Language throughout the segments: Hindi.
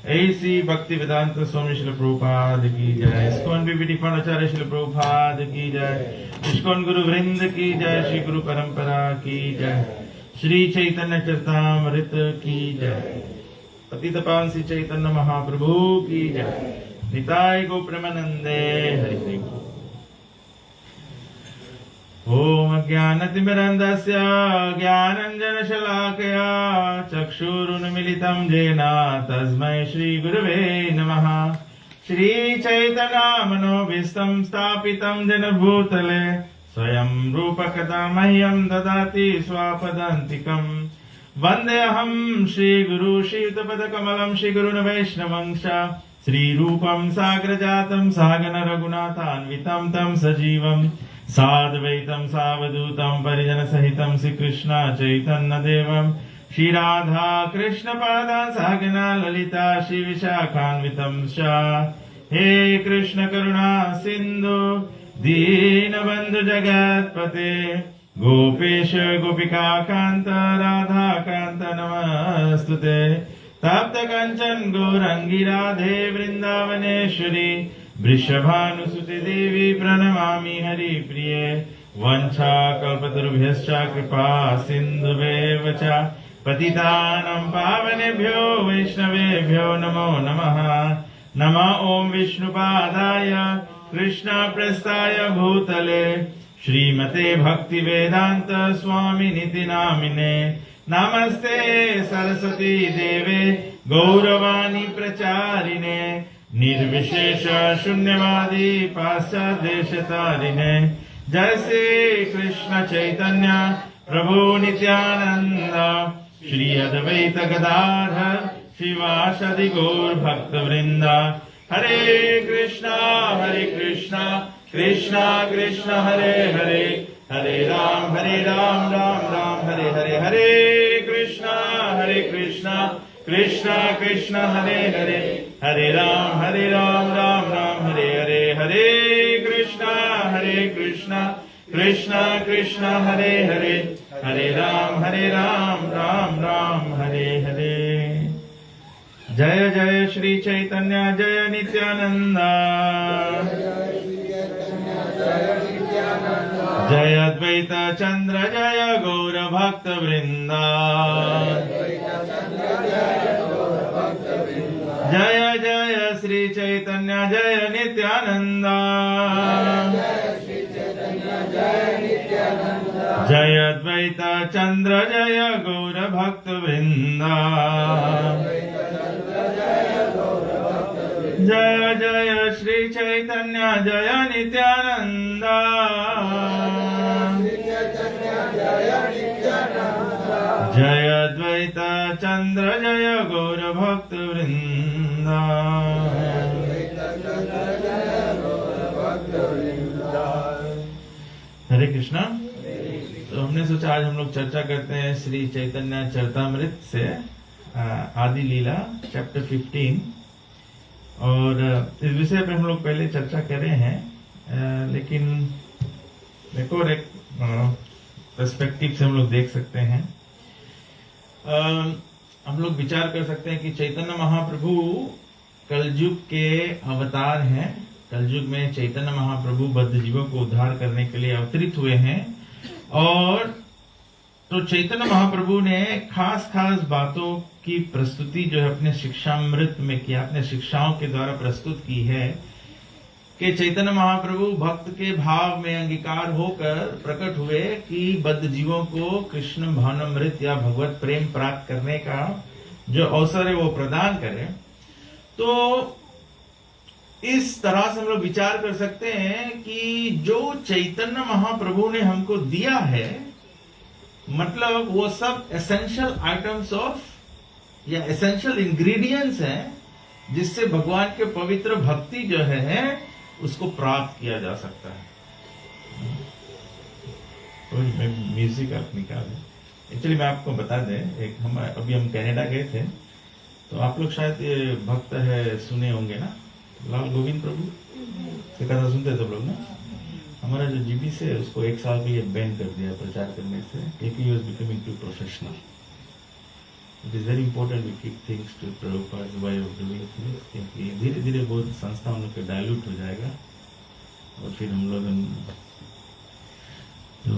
ऐसी भक्ति वेदांत स्वामी श्रील प्रभुपाद की जय। इस्कॉन बीबीटी फंड आचार्य श्रील प्रभुपाद की जय। इस्कॉन गुरु वृंद की जय। श्री गुरु परंपरा की जय। श्री चैतन्य चरितामृत की जय। पतित पावन श्री चैतन्य महाप्रभु की जय। निताय गो प्रेमानंदे हरि हरि। ओम अज्ञानतिमिरन्धस्य ज्ञानाञ्जनशलाकया चक्षुरुन्मीलितं येन तस्मै श्रीगुरवे नमः। श्रीचैतन्यमनोभीष्टं स्थापितं येन भूतले स्वयं रूपकदा मह्यं ददाति स्वापदान्तिकम्। वन्देऽहं श्रीगुरु श्रीयुतपदकमलं श्रीगुरुन् वैष्णवं च श्रीरूपं साग्रजातं सहगण रघुनाथान्वितं तं सजीवम् साद्वैतं सावधूतं परिजन सहितं श्रीकृष्ण चैतन्य देवं श्री राधा कृष्ण पादान् सहगना ललिता श्री विशाखान्वितं च। हे कृष्ण करुणा सिंधु दीनबंधु जगत्पते गोपेश गोपिका कांत राधा कांत नमस्तुते। तप्त कंचन गौरंगी राधे वृंदावनेश्वरी वृषभानुसुते देवी प्रणमामि हरिप्रिये। वंशाकल्पतरुभ्यश्च कृपा सिन्धुभ्येव च पतितानां पावनेभ्यो वैष्णवेभ्यो नमो नमः। नमः ओं विष्णुपादाय कृष्णप्रेष्ठाय भूतले श्रीमते भक्तिवेदांत स्वामिनिति नामिने। नमस्ते सरस्वती देवे गौरवाणी प्रचारिणे निर्विशेष शून्यवादी पाश्चादेशतारिणे जय श्री कृष्ण चैतन्य प्रभु नित्यानंद श्री अद्वैत गदाधर शिवासदि गौर भक्त वृंदा हरे कृष्णा कृष्णा कृष्णा हरे हरे हरे राम राम राम हरे हरे हरे कृष्णा कृष्णा कृष्णा हरे हरे हरे राम राम राम हरे हरे हरे कृष्णा कृष्णा कृष्णा हरे हरे हरे राम राम राम हरे हरे। जय जय श्री चैतन्य जय नित्यानंद जय अद्वैत चंद्र जय गौर भक्त वृंदा जय जय श्री चैतन्य जय नित्यानंद जय अद्वैत चंद्र जय गौर भक्त वृंदा जय जय श्री चैतन्य जय नित्यानंद जय अद्वैत चंद्र जय गौर भक्त वृंदा। हरे कृष्णा। तो हमने सोचा आज हम लोग चर्चा करते हैं श्री चैतन्य चरितामृत से आदि लीला चैप्टर 15 और इस विषय पे हम लोग पहले चर्चा कर रहे हैं, लेकिन एक और एक पर्सपेक्टिव से हम लोग देख सकते हैं। हम लोग विचार कर सकते हैं कि चैतन्य महाप्रभु कलयुग के अवतार हैं। कलयुग में चैतन्य महाप्रभु बद्ध जीवों को उद्धार करने के लिए अवतरित हुए हैं और तो चैतन्य महाप्रभु ने खास बातों की प्रस्तुति जो है अपने शिक्षामृत में किया, अपने शिक्षाओं के द्वारा प्रस्तुत की है कि चैतन्य महाप्रभु भक्त के भाव में अंगीकार होकर प्रकट हुए कि बद्ध जीवों को कृष्ण भावनामृत या भगवत प्रेम प्राप्त करने का जो अवसर है वो प्रदान करें। तो इस तरह से हम लोग विचार कर सकते हैं कि जो चैतन्य महाप्रभु ने हमको दिया है, मतलब वो सब एसेंशियल आइटम्स ऑफ या एसेंशियल इंग्रेडिएंट्स हैं जिससे भगवान के पवित्र भक्ति जो है उसको प्राप्त किया जा सकता है। तो म्यूजिक आप निकालें। एक्चुअली मैं आपको बता दें, एक हम कनाडा गए थे, तो आप लोग शायद ये भक्त है सुने होंगे ना, लाल गोविंद प्रभु से कथा सुनते थे लोग ना। हमारा जो जीबी से उसको 1 साल के लिए बैन कर दिया प्रचार करने से, क्योंकि he was becoming too professional. It is very important we keep things to Prabhupada way of doing things, क्योंकि धीरे धीरे बहुत संस्था हम लोग के डायल्यूट हो जाएगा और फिर हम लोग तो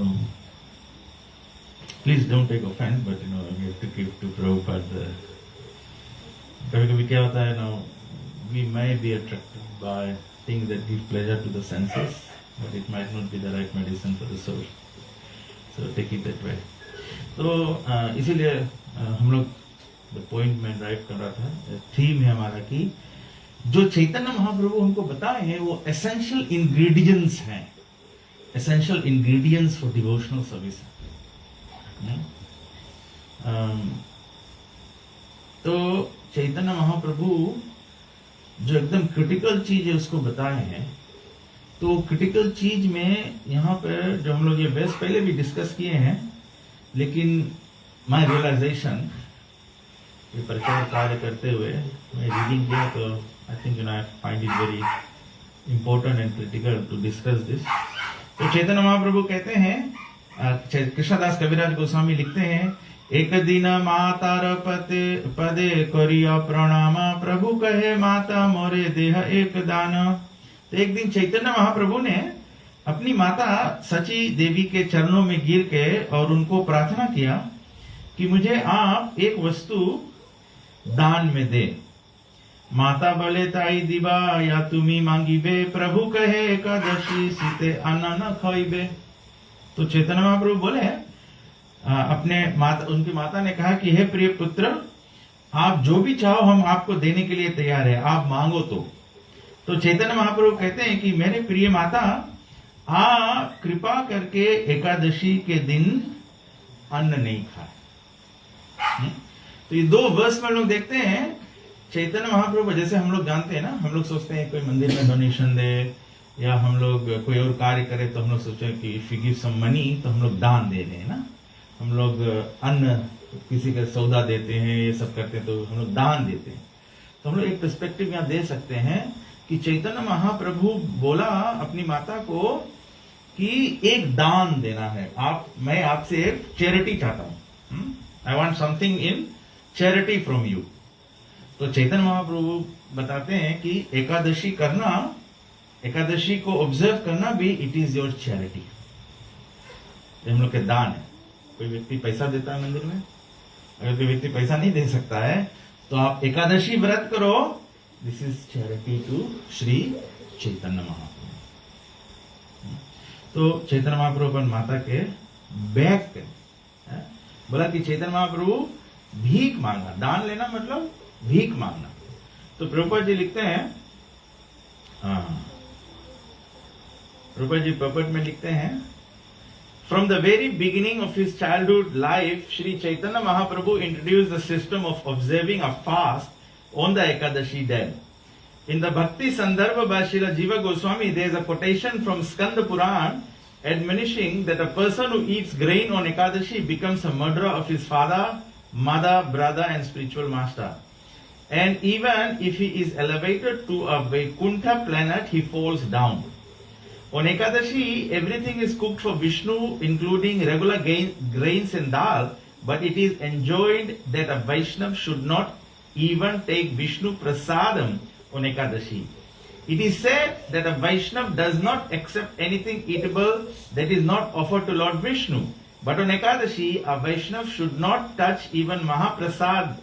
please don't take offence, but you know we have to keep to Prabhupada. कभी कभी क्या होता है ना, we may be attracted by things that give pleasure to the senses, but it might not be the right medicine for the soul. So take it that way. तो इसीलिए हम लोग the point में ड्राइव कर रहा था, थीम है हमारा कि जो चैतन्य महाप्रभु हमको बताए हैं वो एसेंशियल इंग्रेडिएंट्स हैं, essential ingredients for devotional service. तो चैतन्य महाप्रभु जो एकदम क्रिटिकल चीज है उसको बताए हैं। तो क्रिटिकल चीज में यहाँ पर जो हम लोग ये बेस पहले भी डिस्कस किए हैं, लेकिन माय रियलाइजेशन ये प्रचार कार्य करते हुए मैं रीडिंग किया तो I think I find it very important and critical to discuss this. तो चैतन्य महाप्रभु कहते हैं, कृष्णदास कविराज गोस्वामी लिखते हैं, एक दिन मातार पदे करिया प्रणाम, प्रभु कहे माता मोरे देह एक दान। तो एक दिन चैतन्य महाप्रभु ने अपनी माता सची देवी के चरणों में गिर के और उनको प्रार्थना किया कि मुझे आप एक वस्तु दान में दे। माता बोले ताई दिवा या तुम्ही मांगीबे, प्रभु कहे एकादशी सीते अन्न न खाइबे। तो चैतन्य महाप्रभु बोले उनकी माता ने कहा कि हे प्रिय पुत्र, आप जो भी चाहो हम आपको देने के लिए तैयार है, आप मांगो तो। तो चैतन्य महाप्रभु कहते हैं कि मेरे प्रिय माता, आप कृपा करके एकादशी के दिन अन्न नहीं खाए। तो ये दो वर्स में लोग देखते हैं चैतन्य महाप्रभु, जैसे हम लोग जानते हैं ना, हम लोग सोचते हैं कोई मंदिर में डोनेशन दे या हम लोग कोई और कार्य करें तो हम लोग सोचते हैं कि if you give some money तो हम लोग दान दे रहे हैं ना, हम लोग अन्न किसी का सौदा देते हैं, ये सब करते हैं तो हम लोग दान देते हैं। तो हम लोग एक पर्सपेक्टिव यहाँ दे सकते हैं कि चैतन्य महाप्रभु बोला अपनी माता को कि एक दान देना है, मैं आपसे एक चैरिटी चाहता हूं, I want something in charity from you. तो चैतन्य महाप्रभु बताते हैं कि एकादशी करना, एकादशी को ऑब्जर्व करना भी इट इज योर चैरिटी, हम लोग के दान है। कोई व्यक्ति पैसा देता है मंदिर में, अगर कोई व्यक्ति पैसा नहीं दे सकता है तो आप एकादशी व्रत करो, this is charity to Shri Chaitanya Mahaprabhu. तो चैतन्य महाप्रभु अपन माता के बैक पे बोला कि चैतन्य महाप्रभु भीख मांगना, दान लेना मतलब भीख मांगना। तो प्रभुपाद जी लिखते हैं, प्रभुपाद जी पपट में लिखते हैं, From the very beginning of his childhood life, Sri Chaitanya Mahaprabhu introduced the system of observing a fast on the Ekadashi day. In the Bhakti Sandarbha by Srila Jiva Goswami, there is a quotation from Skanda Puran admonishing that a person who eats grain on Ekadashi becomes a murderer of his father, mother, brother and spiritual master. And even if he is elevated to a Vaikuntha planet, he falls down. On Ekadashi, everything is cooked for Vishnu, including regular grains and dal, but it is enjoined that a Vaishnav should not even take Vishnu prasadam on Ekadashi. It is said that a Vaishnav does not accept anything eatable that is not offered to Lord Vishnu. But on Ekadashi, a Vaishnav should not touch even Mahaprasad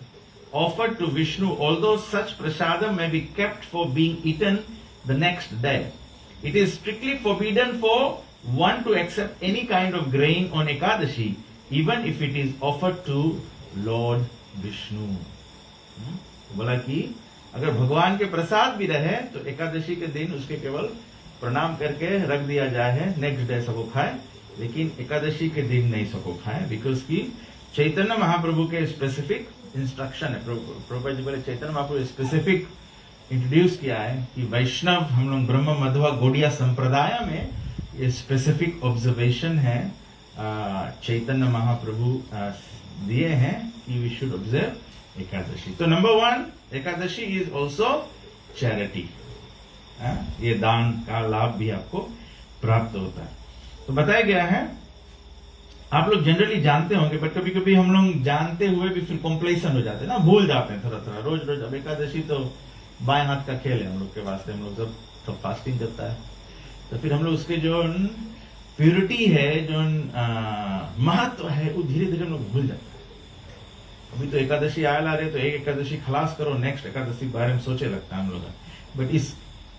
offered to Vishnu, although such prasadam may be kept for being eaten the next day. It is strictly forbidden for one to accept any kind of grain on Ekadashi, even if it is offered to Lord Vishnu. बोला कि अगर भगवान के प्रसाद भी रहे तो एकादशी के दिन उसके केवल प्रणाम करके रख दिया जाए है, नेक्स्ट डे सबको खाए, लेकिन एकादशी के दिन नहीं सबको खाए, बिकॉज की चैतन्य महाप्रभु के स्पेसिफिक इंस्ट्रक्शन है। प्रभुपाद जी बोले चैतन्य महाप्रभु स्पेसिफिक इंट्रोड्यूस किया है कि वैष्णव हम लोग ब्रह्म मध्वा गौड़िया संप्रदाय में ये स्पेसिफिक ऑब्जर्वेशन है चैतन्य महाप्रभु दिए हैं कि वी शुड ऑब्जर्व एकादशी। तो number 1, Ekadashi is also charity, ये दान का लाभ भी आपको प्राप्त होता है। तो बताया गया है, आप लोग जनरली जानते होंगे, बट कभी कभी हम लोग जानते हुए भी फिर कॉम्प्लेसन हो जाते हैं ना, भूल जाते हैं थोड़ा थोड़ा, रोज रोज। अब एकादशी तो बाएं हाथ का खेल है हम लोग के वास्ते, हम लोग सब फास्टिंग करता है, तो फिर हम लोग उसके जो प्योरिटी है, जो महत्व है, वो धीरे धीरे हम लोग भूल जाते हैं। अभी तो एकादशी आया ला रहे, तो एक एकादशी खलास करो, नेक्स्ट एकादशी के बारे में सोचे लगता है हम लोग, बट इस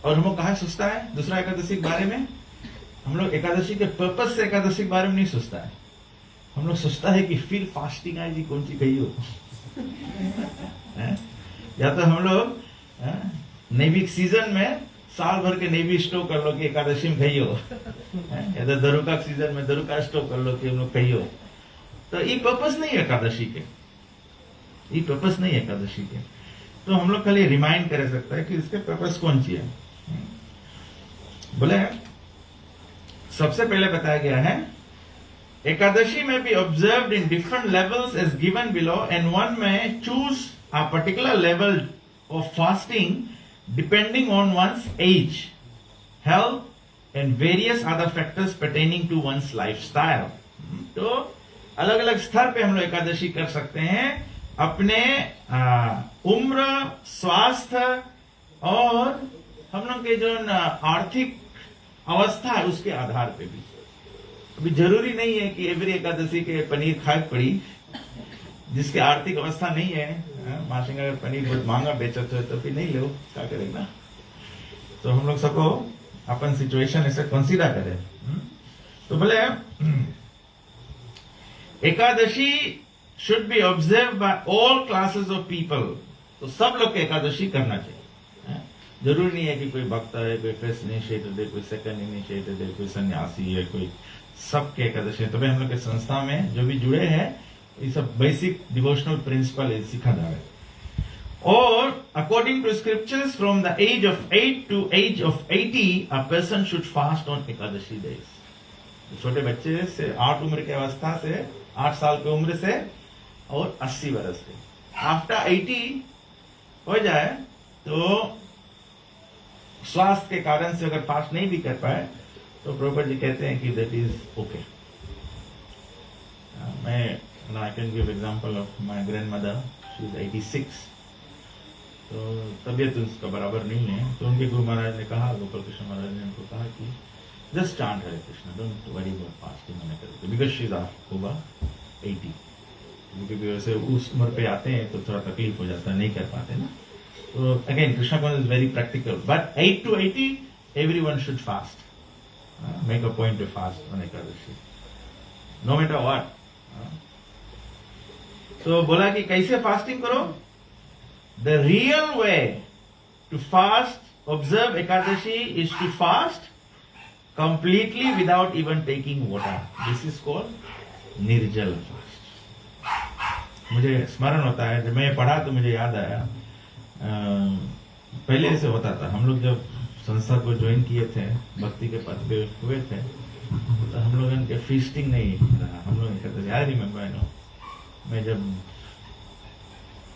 और हम लोग कहा सोचता है दूसरा एकादशी के बारे में, हम लोग एकादशी के पर्पज से एकादशी के बारे में नहीं सोचता है, हम लोग सोचता है कि फिर फास्टिंग आए जी कौन सी कही हो या तो हम लोग नैविक सीजन में साल भर के नैवी स्टोव कर लो कि एकादशी में खाइयो, या तो दरुका सीजन में दरुका स्टोव कर लो कि हम लोग खाइयो। तो ये पर्पस नहीं है एकादशी के, ये पर्पस नहीं है एकादशी के। तो हम लोग खाली रिमाइंड कर सकता है कि इसके पर्पस कौन सी है। बोले सबसे पहले बताया गया है, एकादशी में be observed in different levels as given below, and one में choose a particular level of fasting depending on one's age, health and various other factors pertaining to one's lifestyle. तो अलग अलग स्तर पे हम लोग एकादशी कर सकते हैं, अपने उम्र, स्वास्थ्य और हम लोग के जो आर्थिक अवस्था है उसके आधार पे भी। अभी जरूरी नहीं है कि एवरी एकादशी के पनीर खाए पड़ी, जिसकी आर्थिक अवस्था नहीं है, माशिंग अगर पनीर बहुत महंगा बेचते हो तो फिर नहीं लो, क्या करेगा। तो हम लोग सबको अपन सिचुएशन ऐसे कंसीडर करें। तो बोले Ekadashi should be observe by all classes of people, तो सब लोग को एकादशी करना चाहिए। जरूरी नहीं है कि कोई भक्त है, कोई फर्स्ट इनिशिएटेड है, कोई सेकंड इनिशिएटेड है, कोई सन्यासी है, कोई सबके एकादशी। तो हम लोग के संस्था में जो भी जुड़े हैं ये सब बेसिक डिवोशनल प्रिंसिपल सिखा जा रहा है। और according to scriptures from the age of 8 to age of 80 a person should fast on Ekadashi days. छोटे बच्चे से 8 उम्र की अवस्था से 8 साल की उम्र से और 80 वर्ष से आफ्टर 80 हो जाए तो स्वास्थ्य के कारण से अगर फास्ट नहीं भी कर पाए तो प्रभुपाद जी कहते हैं कि दैट इज ओके। मैं I can give example of my grandmother, she is 86, तो तबीयत उसका बराबर नहीं है। तो उनके गुरु महाराज ने कहा, गोपाल कृष्ण महाराज ने उनको कहा कि just chant Hare Krishna, don't worry about fasting मैंने कर, बिकॉज शी इज ओवर 80। क्योंकि वैसे उस उम्र पे आते हैं तो थोड़ा तकलीफ हो जाता है, नहीं कर पाते ना। So again, Krishna consciousness is very practical. But 8 to 80, everyone should fast. Make a point to fast on Ekadashi, no matter what. So बोला कि कैसे फास्टिंग करो? The real way to fast, observe Ekadashi, is to fast completely without even taking water. This is called निर्जल fast. मुझे स्मरण होता है, जब मैं पढ़ा तो मुझे याद आया, पहले ऐसे होता था। हम लोग जब संस्था को ज्वाइन किए थे, भक्ति के पद पे हुए थे, तो हम लोग इनके फीस्टिंग नहीं रहा, हम लोग करते थे। आई रिमेम्बर, नो, मैं जब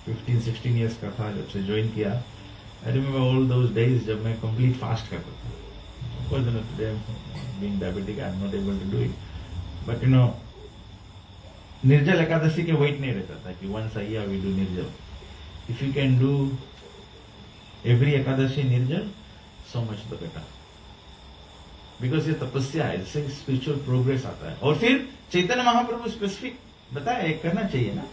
15-16 इयर्स का था, जब से ज्वाइन किया, I remember all those days जब मैं कंप्लीट फास्ट करता था। Of course today being diabetic I am not able to do it, but you know, Nirjala Ekadashi के वेट नहीं रहता था कि once a year we do nirjala. If you can do every Ekadashi निर्जल, so much the better. Because ये तपस्या है, इससे स्पिरिचुअल प्रोग्रेस आता है। और फिर चैतन्य महाप्रभु स्पेसिफिक बताया करना चाहिए ना,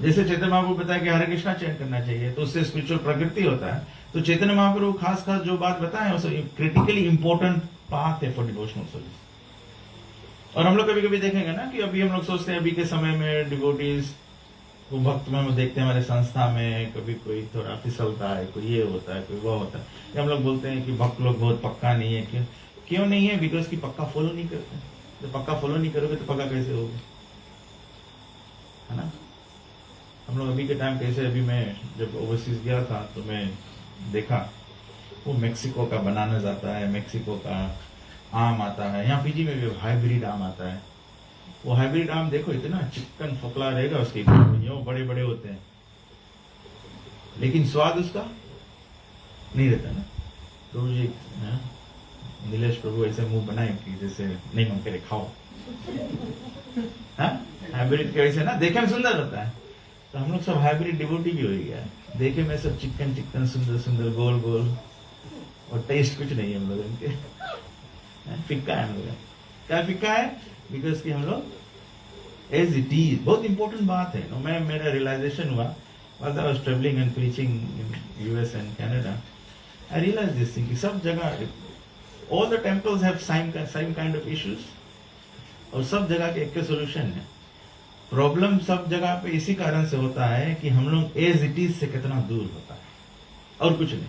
जैसे चैतन्य महाप्रभु बताया कि हरे कृष्णा चैंट करना चाहिए, तो उससे स्पिरिचुअल प्रगति होता है। तो चैतन्य महाप्रभु खास जो बात बताए वो क्रिटिकली इंपॉर्टेंट पाथ है फॉर डिवोशनल सर्विस। और हम लोग कभी कभी देखेंगे ना कि अभी हम लोग सोचते हैं अभी के समय में डिवोटीज वो भक्त में हम देखते हैं हमारे संस्था में, कभी कोई थोड़ा फिसलता है, कोई ये होता है, कोई वो होता है। या हम लोग बोलते हैं कि भक्त लोग बहुत पक्का नहीं है। क्यों नहीं है? बिकॉज की पक्का फॉलो नहीं करते। तो पक्का फॉलो नहीं करोगे तो पक्का कैसे होगा, है ना? हम लोग अभी के टाइम कैसे, अभी मैं जब ओवरसीज गया था तो मैं देखा वो मेक्सिको का बनाना आता है, मेक्सिको का आम आता है, यहाँ पीजी में भी हाइब्रिड आम आता है। वो हाइब्रिड आम देखो इतना चिकन फकला रहेगा, उसके यो बड़े बड़े होते हैं, लेकिन स्वाद उसका नहीं रहता ना। प्रभु जी, नीलेश प्रभु ऐसे मुंह बनाए कि जैसे नहीं मन करे खाओ। हाइब्रिड के वैसे ना देखे में सुंदर होता है, तो हम लोग सब हाइब्रिड डिवोटी भी हो गया है। देखे में सब चिकन चिकन सुंदर सुंदर गोल गोल, और टेस्ट कुछ नहीं है हम लोग इनके। फिक्का है हम लोग। क्या फिक्का है? बिकॉज कि हम लोग एज इट इज, बहुत इंपॉर्टेंट बात है। नो, मैं मेरा रियलाइजेशन हुआ while I was traveling and preaching in US and Canada, I realized this thing कि सब जगह all the temples have same kind of issues, और सब जगह के एक के सोल्यूशन है। प्रॉब्लम सब जगह पे इसी कारण से होता है कि हम लोग एज इट इज से कितना दूर होता है, और कुछ नहीं।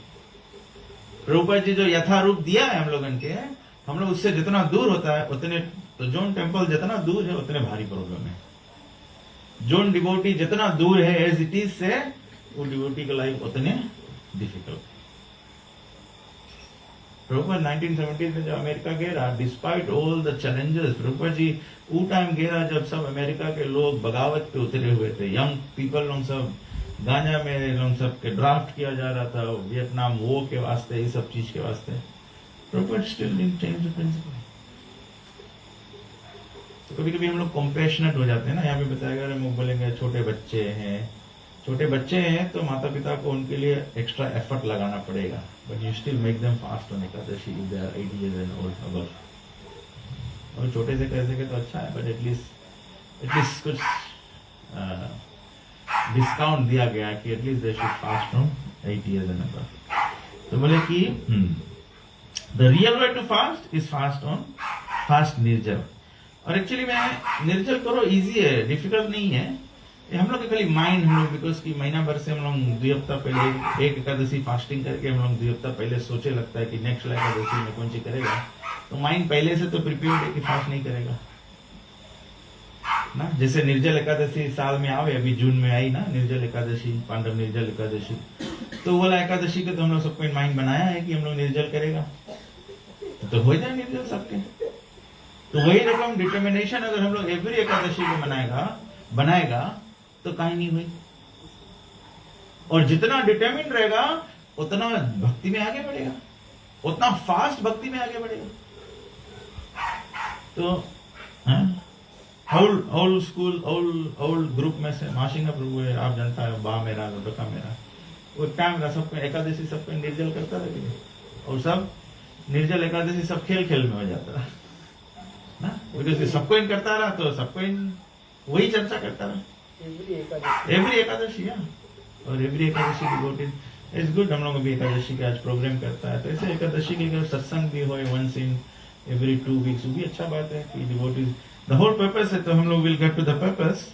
प्रभुपाद जी जो यथारूप दिया है हम लोगन के, हम लोग उससे जितना दूर होता है उतने, तो जोन टेम्पल जितना दूर है उतने भारी प्रॉब्लम है। जोन डिवोटी जितना दूर है एज इट इज से, वो डिवोटी का लाइफ उतने डिफिकल्ट। प्रभुपाद 1970 में जब अमेरिका गए रहा, despite all the challenges, Prabhupada ji वो टाइम गए रहा जब सब अमेरिका के लोग बगावत पे उतरे हुए थे। यंग पीपल लोग सब गांजा में लोग सब के ड्राफ्ट किया जा रहा था वियतनाम वॉर के वास्ते, ये सब चीज के वास्ते। Prabhupada still didn't change the principle. तो कभी कभी हम लोग कॉम्पैशनेट हो जाते हैं ना। यहाँ पे बताया गया, हम बोलेंगे छोटे बच्चे हैं तो माता पिता को उनके लिए एक्स्ट्रा एफर्ट लगाना पड़ेगा, but you still make them fast on Ekadashi if they are 80 years and old above। और छोटे से कर सके तो अच्छा है, बट एटलीस्ट कुछ डिस्काउंट दिया गया कि at least they should fast from 80 years and above। तो बोले कि the real way to fast is fast nirjala. और एक्चुअली में निर्जल करो इजी है, डिफिकल्ट नहीं है। ये हम लोग के खाली माइंड, हम लोग बिकॉज की महीना भर से हम लोग 2 हफ्ता पहले एक एकादशी फास्टिंग करके हम लोग 2 हफ्ता पहले सोचे लगता है कि नेक्स्ट एकादशी में कौन सी करेगा, तो माइंड पहले से तो प्रिपेयर है कि फास्ट नहीं करेगा ना। जैसे निर्जल एकादशी साल में आवे, अभी जून में आई ना निर्जल एकादशी, पांडव निर्जल एकादशी, तो वाला एकादशी के तो हम लोग सबको माइंड बनाया है कि हम लोग निर्जल करेगा, तो हो जाए निर्जल सबके। तो वही रकम डिटर्मिनेशन अगर हम लोग एवरी एकादशी को बनाएगा तो कहीं नहीं हुई। और जितना डिटर्मिन रहेगा उतना भक्ति में आगे बढ़ेगा, उतना फास्ट भक्ति में आगे बढ़ेगा। तो ओल्ड स्कूल ओल्ड ग्रुप में से माशिंगा प्रभु है, आप जनता है, बा मेरा बका मेरा, वो टाइम का सबको एकादशी सबको निर्जल करता रहे, और सब निर्जल एकादशी सब खेल खेल में हो जाता है ना, बिकॉज सबको इन करता रहा तो सबको इन वही चर्चा करता रहा एवरी एकादशी। और every Ekadashi devoted is good. हम लोग अभी एकादशी का आज प्रोग्राम करता है, तो ऐसे एकादशी के सत्संग भी हो वंस इन एवरी 2 वीक्स, वो भी अच्छा बात है कि डिवोटीज द होल पर्पस है। तो हम लोग will get to the purpose.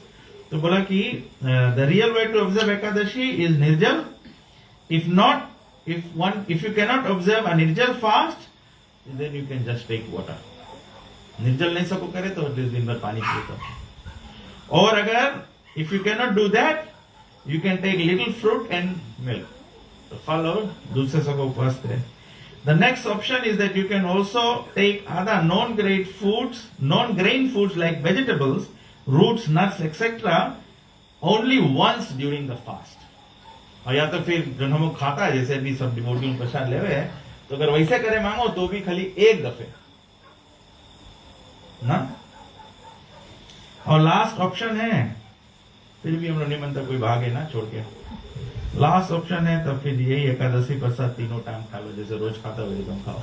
तो बोला कि the real way to observe Ekadashi is nirjal. If you can not observe a nirjal fast, then you can just take water. निर्जल नहीं सबको करे तो दिन भर पानी पिए। और अगर if you can not do that, you can take little fruit and milk, तो फल और दूध से सबको उपवास करें। The next option is that you can also take other non-grain foods like vegetables, roots, nuts, etc. only once during the fast. और या तो फिर जो हम लोग खाता है, जैसे अभी सब डिवोटी प्रसाद ले रहे हैं, तो अगर वैसे करे मांगो तो भी खाली एक दफे ना। और लास्ट ऑप्शन है, फिर भी हम लोग नहीं मानता कोई भागे ना छोड़ के, लास्ट ऑप्शन है तो फिर यही एकादशी प्रसाद तीनों टाइम खा लो, जैसे रोज खाता हुए तुम खाओ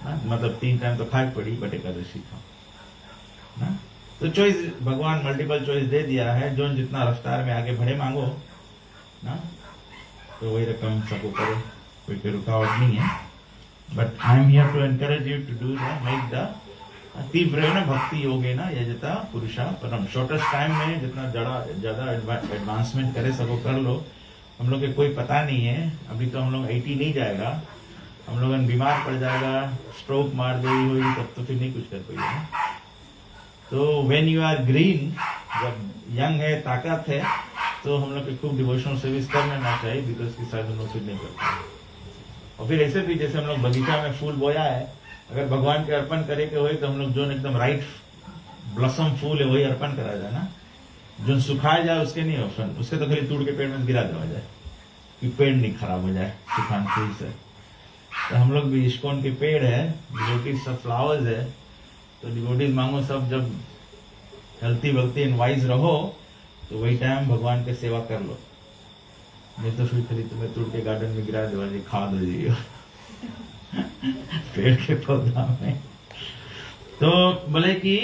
ना, मतलब 3 टाइम तो खाए पड़ी, बट एकादशी खाओ ना। तो चॉइस भगवान मल्टीपल चॉइस दे दिया है, जो जितना रफ्तार में आगे बढ़े मांगो ना, तो वही रकम सबको करो, कोई रुकावट नहीं है। But I am here to encourage you to do that, make the तीव्र भक्ति योगे ना यजता पुरुषा परम। शॉर्टेस्ट टाइम में जितना ज्यादा एडवांसमेंट करे सबको कर लो। हम लोग के कोई पता नहीं है, अभी तो हम लोग 80 नहीं जाएगा, हम लोग बीमार पड़ जाएगा, स्ट्रोक मार गई हुई, तब तो फिर नहीं कुछ कर पाएगा। तो व्हेन यू आर ग्रीन, जब यंग है, ताकत है, तो हम लोग के खूब डिवोशनल सर्विस कर लेना चाहिए, बिकॉज की शायद हम लोग फिर नहीं करते। और फिर ऐसे भी जैसे हम लोग बगीचा में फूल बोया है, अगर भगवान के अर्पण करे के हो तो हम लोग जो एकदम राइट ब्लॉसम फूल है वही अर्पण करा जाए ना, जो सुखाया जाए उसके नहीं ऑप्शन, उसके तो खाली तोड़ के पेड़ में गिरा देवा जाए कि पेड़ नहीं खराब हो जाए सुखान फूल से। तो हम लोग भी इस्कॉन के पेड़ है, डिवोटीज सब फ्लावर्स है, तो डिवोटीज मांगो सब जब हेल्थी वेल्थी एंड वाइज रहो तो वही टाइम भगवान की सेवा कर लो, नहीं तो फिर खाली तुम्हें तोड़ के गार्डन में गिरा देवा जी, खा दो जी पेड़ के पौधा में। तो बोले कि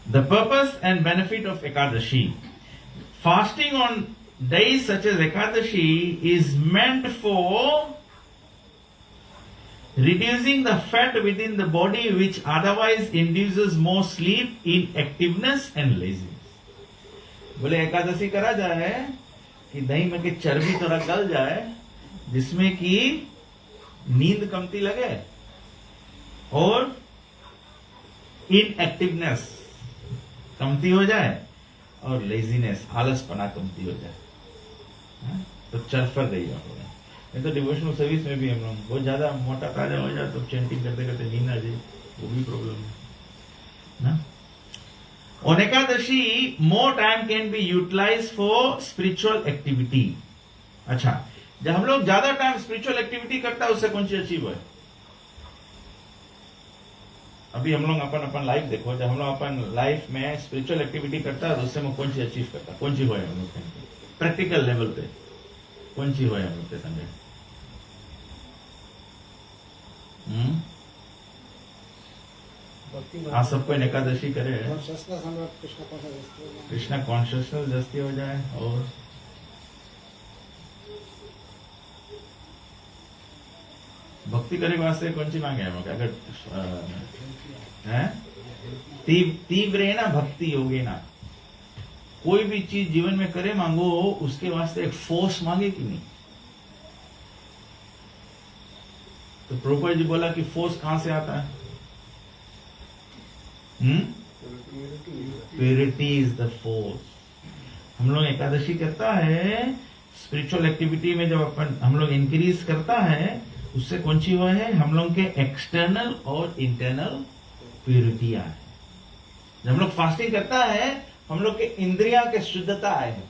the purpose and benefit of Ekadashi, fasting on days such as Ekadashi is meant for reducing the fat within the body which otherwise induces more sleep, inactiveness and laziness. बोले एकादशी करा जाए कि दही में की चर्बी थोड़ा गल जाए, जिसमें कि नींद कमती लगे और इनएक्टिवनेस कमती हो जाए और लेजीनेस आलसपना कमती हो जाए, तो चरफर गई आप लोग। नहीं तो डिवोशनल सर्विस में भी हम लोग बहुत ज्यादा मोटा ताजा हो जाए तो चैंटिंग करते करते नींद आ जाए, वो भी प्रॉब्लम है ना। On Ekadashi, more time can be utilized for spiritual activity. अच्छा, जब हम लोग ज्यादा टाइम स्पिरिचुअल एक्टिविटी करता है उससे कौन सी अचीव है? अभी हम लोग अपन लाइफ देखो, जब हम लोग अपन लाइफ में स्पिरिचुअल एक्टिविटी करता है तो उससे हम कौन सी अचीव करता है, कौन सी हो हम लोग प्रैक्टिकल लेवल पे कौन सी हो हम लोग के संगे? आप सबको एकादशी करे, कृष्णा कॉन्शियसनेस जस्ती हो जाए और भक्ति करे वास्ते कौन सी मांगे हम अगर तीव्र है ना भक्ति होगी ना, कोई भी चीज जीवन में करे मांगो उसके वास्ते एक फोर्स मांगे कि नहीं। तो प्रभुपाद जी बोला कि फोर्स कहां से आता है? Purity is the force. हम लोग एकादशी करता है, स्पिरिचुअल एक्टिविटी में जब हम लोग इंक्रीज करता है, उससे कौन सी हुआ है? हम लोग के एक्सटर्नल और इंटरनल प्योरिटी आए। जब हम लोग फास्टिंग करता है, हम लोग के इंद्रिया के शुद्धता आए हैं।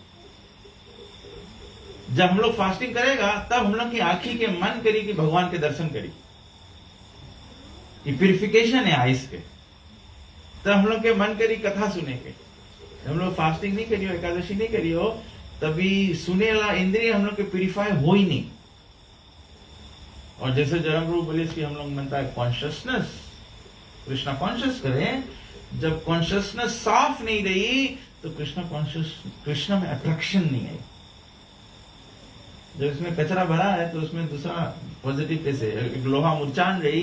जब हम लोग फास्टिंग करेगा तब हम लोग की आंखी के मन करी कि भगवान के दर्शन करी, ये प्यूरिफिकेशन है आइस के। तब हम लोग के मन करी कथा सुने के। हम लोग फास्टिंग नहीं करी हो, एकादशी नहीं करी हो, तभी सुने वाला इंद्रिय हम लोग के प्यूरिफाई हो ही नहीं। और जैसे जरम प्रभु बोले कि हम लोग बनता है कॉन्शियसनेस, कृष्णा कॉन्शियस करें। जब कॉन्शियसनेस साफ नहीं रही तो कृष्णा में अट्रैक्शन नहीं आई। जब इसमें कचरा भरा है तो उसमें दूसरा पॉजिटिव कैसे? एक लोहा मुरचान रही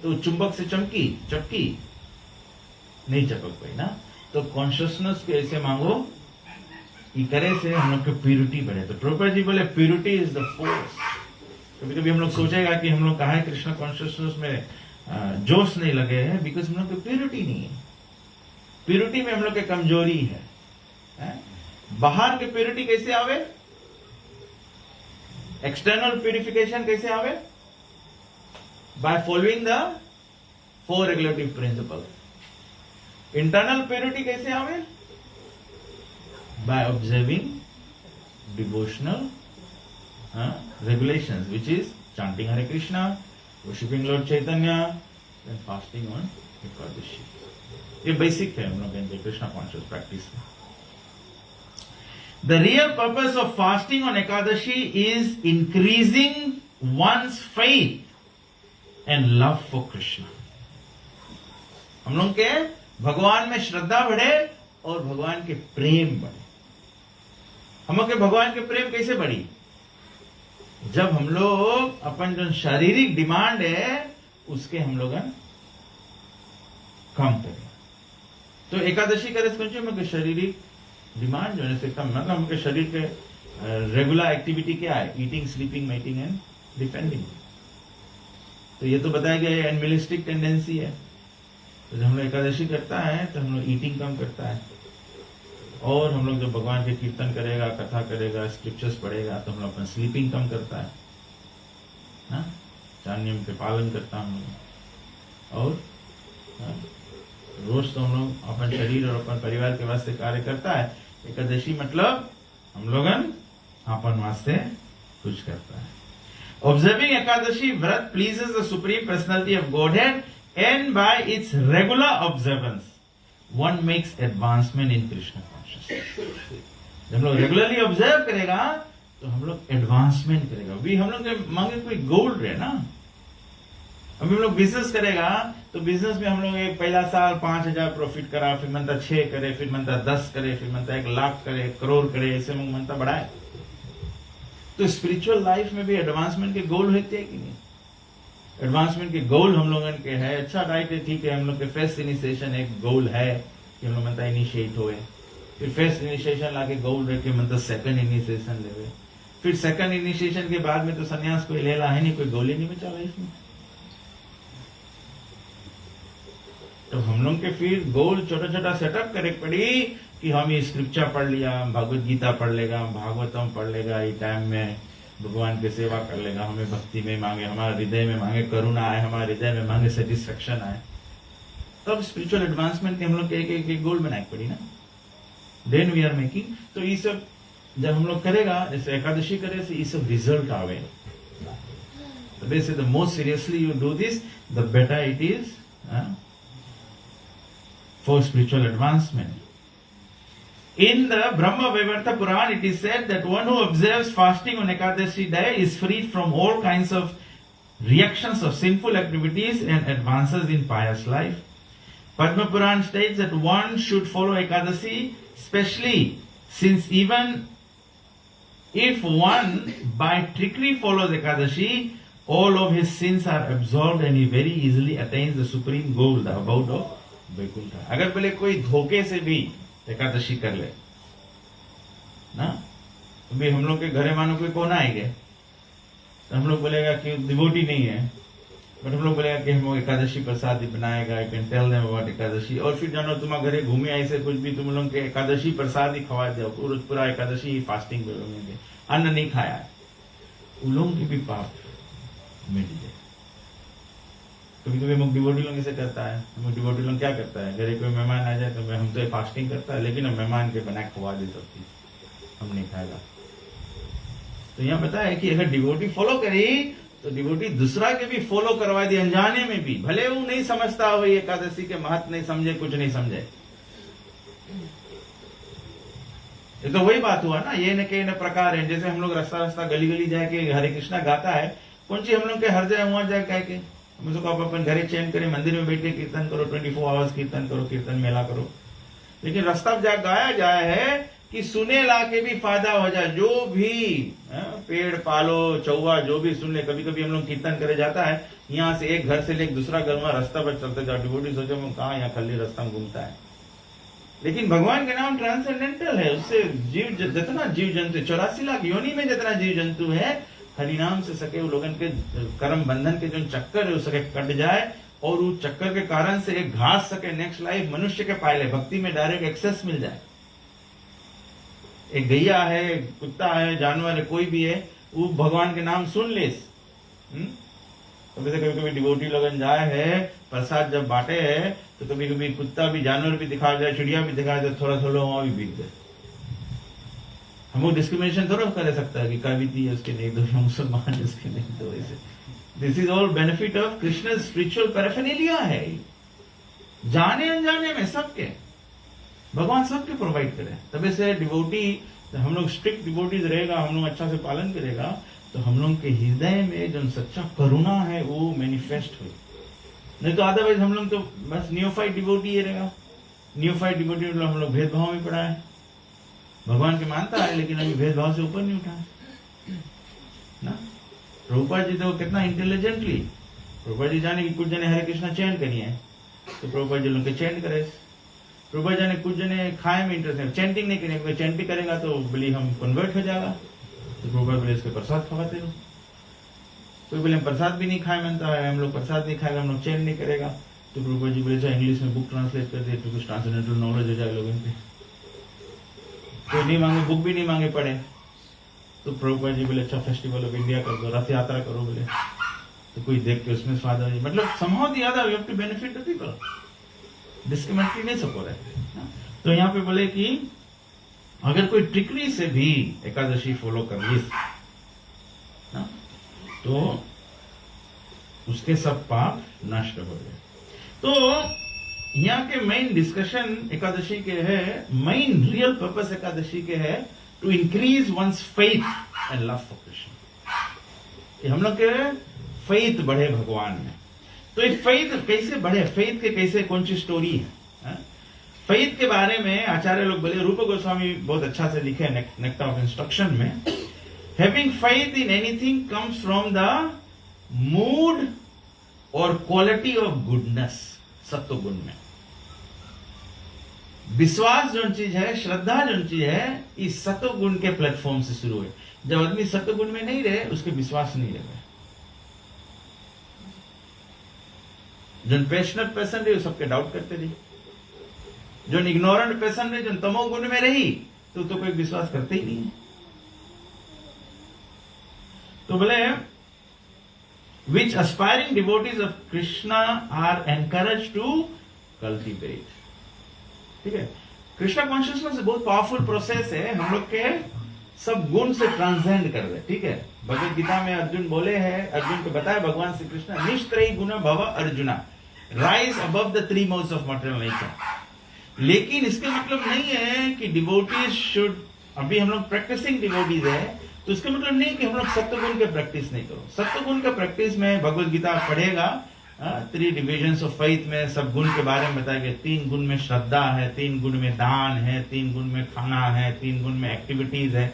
तो चुंबक से चपकी नहीं चपक पाई ना। तो कॉन्शियसनेस के ऐसे मांगो कि करे से हम लोग की प्यूरिटी बढ़े। तो प्रभुपाद जी बोले प्यूरिटी इज द फोर्स। कभी कभी हम लोग सोचेगा कि हम लोग कहा है कृष्ण कॉन्शियसनेस में जोश नहीं लगे हैं, बिकॉज हम लोग की प्यूरिटी नहीं है। प्यूरिटी में हम लोग की कमजोरी है। बाहर की प्यूरिटी कैसे आवे? एक्सटर्नल प्यूरिफिकेशन कैसे आवे? By following the 4 regulative principle. Internal purity कैसे आवे? By observing devotional regulations, which is chanting Hare Krishna, worshipping Lord Chaitanya, and fasting on Ekadashi. ये बेसिक है हम लोग के कृष्णा कॉन्शियस प्रैक्टिस में। The real purpose of fasting on Ekadashi is increasing one's faith and love for Krishna. हम लोग के भगवान में श्रद्धा बढ़े और भगवान के प्रेम बढ़े। हम लोग के भगवान के प्रेम कैसे बढ़ी? जब हम लोग अपन जो शारीरिक डिमांड है उसके हम लोग कम करें। तो एकादशी करे समझो शारीरिक डिमांड जो है कम, मतलब हमके शरीर के रेगुलर एक्टिविटी क्या है? Eating, sleeping, mating and defending. तो ये तो बताया गया है एनिमलिस्टिक टेंडेंसी है। तो जब हम लोग एकादशी करता है तो हम लोग ईटिंग कम करता है, और हम लोग जब भगवान के कीर्तन करेगा, कथा करेगा, स्क्रिप्चर्स पढ़ेगा, तो हम लोग अपना स्लीपिंग कम करता है ना, 4 नियम के पालन करता हम लोग। और रोज तो हम लोग अपन शरीर और अपन परिवार के वास्ते कार्य करता है। एकादशी मतलब हम लोग अपन वास्ते कुछ करता है। ऑब्जर्विंग एकादशी व्रत pleases the supreme personality of godhead, and bye it's regular observance one makes advancement in Krishna consciousness. जब हम लोग रेगुलरली ऑब्जर्व करेगा तो हम लोग एडवांसमेंट करेगा। भी हम लोग के मांगे कोई गोल रहे ना। अभी हम लोग बिजनेस करेगा तो बिजनेस में हम लोग एक पहला साल 5,000 प्रॉफिट करा, फिर मनता 6 करे, फिर मनता 10 करे, फिर मनता 1 लाख करे, 1 करोड़ करे, ऐसे मनता बढ़ाए। तो स्पिरिचुअल लाइफ में भी एडवांसमेंट के गोल होते हैं कि नहीं? एडवांसमेंट के गोल हम लोगों के है। अच्छा राइट है, ठीक है। हम लोग के फर्स्ट इनिशिएशन एक गोल है कि हम लोग मनता इनिशिएट हुए, फिर फर्स्ट इनिशिएशन लाके गोल रख के मतलब सेकंड इनिशिएशन ले, फिर सेकंड इनिशिएशन के बाद में तो सन्यास कोई लेला है नहीं, कोई गोल ही नहीं बचा लाइफ में। तो हम लोग के फिर गोल छोटा छोटा सेटअप करे पड़ी कि हम ये स्क्रिप्चर पढ़ लिया, भगवत गीता पढ़ लेगा, भागवतम पढ़ लेगा, ये टाइम में भगवान की सेवा कर लेगा, हमें भक्ति में मांगे, हमारे हृदय में मांगे करुणा आए, हमारे हृदय में मांगे सेटिस्फेक्शन आए, तब स्पिरिचुअल एडवांसमेंट के हम लोग एक गोल बनाए पड़ी ना। Then we are making. तो ये सब जब हम लोग करेगा, जैसे एकादशी करे से ये सब रिजल्ट आवे। तो वैसे the most seriously you do this the better it is for spiritual advancement. In the Brahma Vaivarta Puran, it is said that one who observes fasting on Ekadashi day is freed from all kinds of reactions of sinful activities and advances in pious life. Padma Puran states that one should follow Ekadashi, especially since even if one by trickery follows Ekadashi, all of his sins are absorbed and he very easily attains the supreme goal, the abode of Vaikuntha. अगर बोले कोई धोखे से भी एकादशी कर ले ना, तो भी हम लोग के घरे मानो कोई कोना आएंगे तो हम लोग बोलेगा कि डिवोटी नहीं है, बट हम लोग बोलेगा कि हम एकादशी प्रसाद बनाएगा, you can tell them about Ekadashi. और फिर जानो तुम्हारे घरे घूमे ऐसे कुछ भी तुम लोग के एकादशी प्रसाद ही खवा दो, पूरा एकादशी ही फास्टिंग करोगे, अन्न नहीं खाया, उन लोगों की भी पाप मिट जाए। कभी कभी हम डिवोटी लोग ऐसे करता है, हम डिवोटी लोग क्या करता है, घरे कोई मेहमान आ जाए तो हम तो फास्टिंग करता है, लेकिन हम मेहमान के बना खवा दे सब चीज, हम नहीं खाएगा। तो यहाँ पता है कि अगर डिवोटी फॉलो करी तो डिवोटी दूसरा के भी फॉलो करवा दी, अनजाने में भी, भले वो नहीं समझता हो ये एकादशी के महत्व नहीं समझे, कुछ नहीं समझे। ये तो वही बात हुआ ना, ये न के न प्रकार है। जैसे हम लोग रास्ता रास्ता गली गली जाके हरे कृष्णा गाता है, कौन सी हम लोग के हर जगह वहां जाए कह के मुझे को आप अपन घरे चैन करें, मंदिर में बैठ के कीर्तन करो, 24 आवर्स कीर्तन करो, कीर्तन मेला करो। लेकिन रास्ता जा गाया जाए है कि सुने ला के भी फायदा हो जाए, जो भी पेड़ पालो चौवा जो भी सुन ले। कभी कभी हम लोग कीर्तन करे जाता है, यहाँ से एक घर से लेकर दूसरा घर में रास्ता पर चलते जाओ, डिवोटी सोचो मैं कहा यहाँ खली रास्ता में घूमता है। लेकिन भगवान के नाम ट्रांसेंडेंटल है, उससे जीव जितना जीव जंतु 84 लाख योनि में जितना जीव जंतु है, हरिनाम से सके वो लोगन के कर्म बंधन के जो चक्कर है वो सके कट जाए, और उस चक्कर के कारण से एक घास सके नेक्स्ट लाइफ मनुष्य के पाले भक्ति में डायरेक्ट एक्सेस मिल जाए। एक गैया है, कुत्ता है, जानवर है, कोई भी है, वो भगवान के नाम सुन ले। कभी कभी डिवोटी लोगन जाए है, प्रसाद जब बांटे है तो कभी कभी कुत्ता भी जानवर भी दिखा जाए, चिड़िया भी दिखा जाए, थोड़ा थोड़ा वहां भी बीत जाए। हम वो डिस्क्रिमिनेशन थोड़ा कर सकता है कि कविती है उसके नहीं दो, मुसलमान उसके नहीं दो, ऐसे। This is all benefit of Krishna spiritual paraphernalia है, जाने अनजाने में सबके भगवान सबके प्रोवाइड करे। तभी से डिवोटी, हम लोग स्ट्रिक्ट डिवोटीज रहेगा, हम लोग अच्छा से पालन करेगा, तो हम लोग के हृदय में जो सच्चा करुणा है वो मैनिफेस्ट हो। नहीं तो अदरवाइज हम लोग तो बस नियोफाइट डिवोटी ही रहेगा। नियोफाइट डिवोटी मतलब हम लोग भेदभाव में पड़ा है, भगवान के मानता है लेकिन अभी भेदभाव से ऊपर नहीं उठा है ना। प्रभुपाद जी तो कितना इंटेलिजेंटली, प्रभुपाद जी जाने कि कुछ जने हरे कृष्णा चैन करिए तो प्रभुपाद जी लोग के चैन करे। प्रभुपाद जाने कुछ जने खाए में इंटरेस्ट है, चैंटिंग नहीं करेंगे, चैंटिंग करेगा तो बोली हम कन्वर्ट हो जाएगा, तो प्रभुपाद बोले इसके प्रसाद खवाते रहो। कोई बोले हम प्रसाद भी नहीं खाए मानता है, हम लोग प्रसाद नहीं खाएगा, हम लोग चैन नहीं करेगा, तो प्रभुपाद जी बोले इंग्लिश में बुक ट्रांसलेट कर दे तो कुछ ट्रांसलेंटल नॉलेज हो जाए लोगों पे। कोई नहीं मांगे, बुक भी नहीं मांगे पड़े, तो प्रभुपाद जी बोले अच्छा फेस्टिवल ऑफ इंडिया कर दो, रथ यात्रा करो बोले, तो कोई देख के उसमें स्वाद आ जाए। मतलब somehow the other you have to benefit the people, discriminatory नहीं सको रहे। तो यहाँ पे बोले कि अगर कोई ट्रिकरी से भी एकादशी फॉलो कर ली तो उसके सब पाप नष्ट हो गए। तो यहाँ के मेन डिस्कशन एकादशी के है, मेन रियल पर्पस एकादशी के है to increase one's faith and love for Krishna, कि हम लोग के फेथ बढ़े भगवान में। तो ये फेथ कैसे बढ़े, फेथ के कैसे कौन सी स्टोरी है? फेथ के बारे में आचार्य लोग बोले, रूप गोस्वामी बहुत अच्छा से लिखे नेक्टर ऑफ इंस्ट्रक्शन में, having faith in anything comes from the mood और क्वालिटी ऑफ गुडनेस, सत्व गुण में। विश्वास जो चीज है, श्रद्धा जो चीज है, इस सत्व गुण के प्लेटफॉर्म से शुरू है। जब आदमी सत्व गुण में नहीं रहे उसके विश्वास नहीं रहे। जो पैशनेट पर्सन रहे सबके डाउट करते रही, जो इग्नोरेंट पर्सन रहे, जो तमो गुण में रही तो कोई विश्वास करते ही नहीं है। तो बोले which aspiring devotees of Krishna are encouraged to cultivate। ठीक है, कृष्णा कॉन्शियसनेस बहुत पावरफुल प्रोसेस है, हम लोग के सब गुण से ट्रांसेंड कर रहे। ठीक है, भगवत गीता में अर्जुन बोले हैं, अर्जुन को बताया भगवान श्री कृष्ण, निष्त्रयी गुण भव arjuna, rise above the 3 modes of material nature. लेकिन इसका मतलब नहीं है कि डिवोटीज शुड, अभी हम लोग प्रैक्टिसिंग डिवोटीज है तो इसका मतलब नहीं कि हम लोग सत्वगुण के प्रैक्टिस नहीं करो। सत्वगुण के प्रैक्टिस में भगवत गीता पढ़ेगा, 3 डिविजन्स ऑफ फेथ में सब गुण के बारे में बताया गया। 3 गुण में श्रद्धा है, 3 गुण में दान है, 3 गुण में खाना है, 3 गुण में एक्टिविटीज है।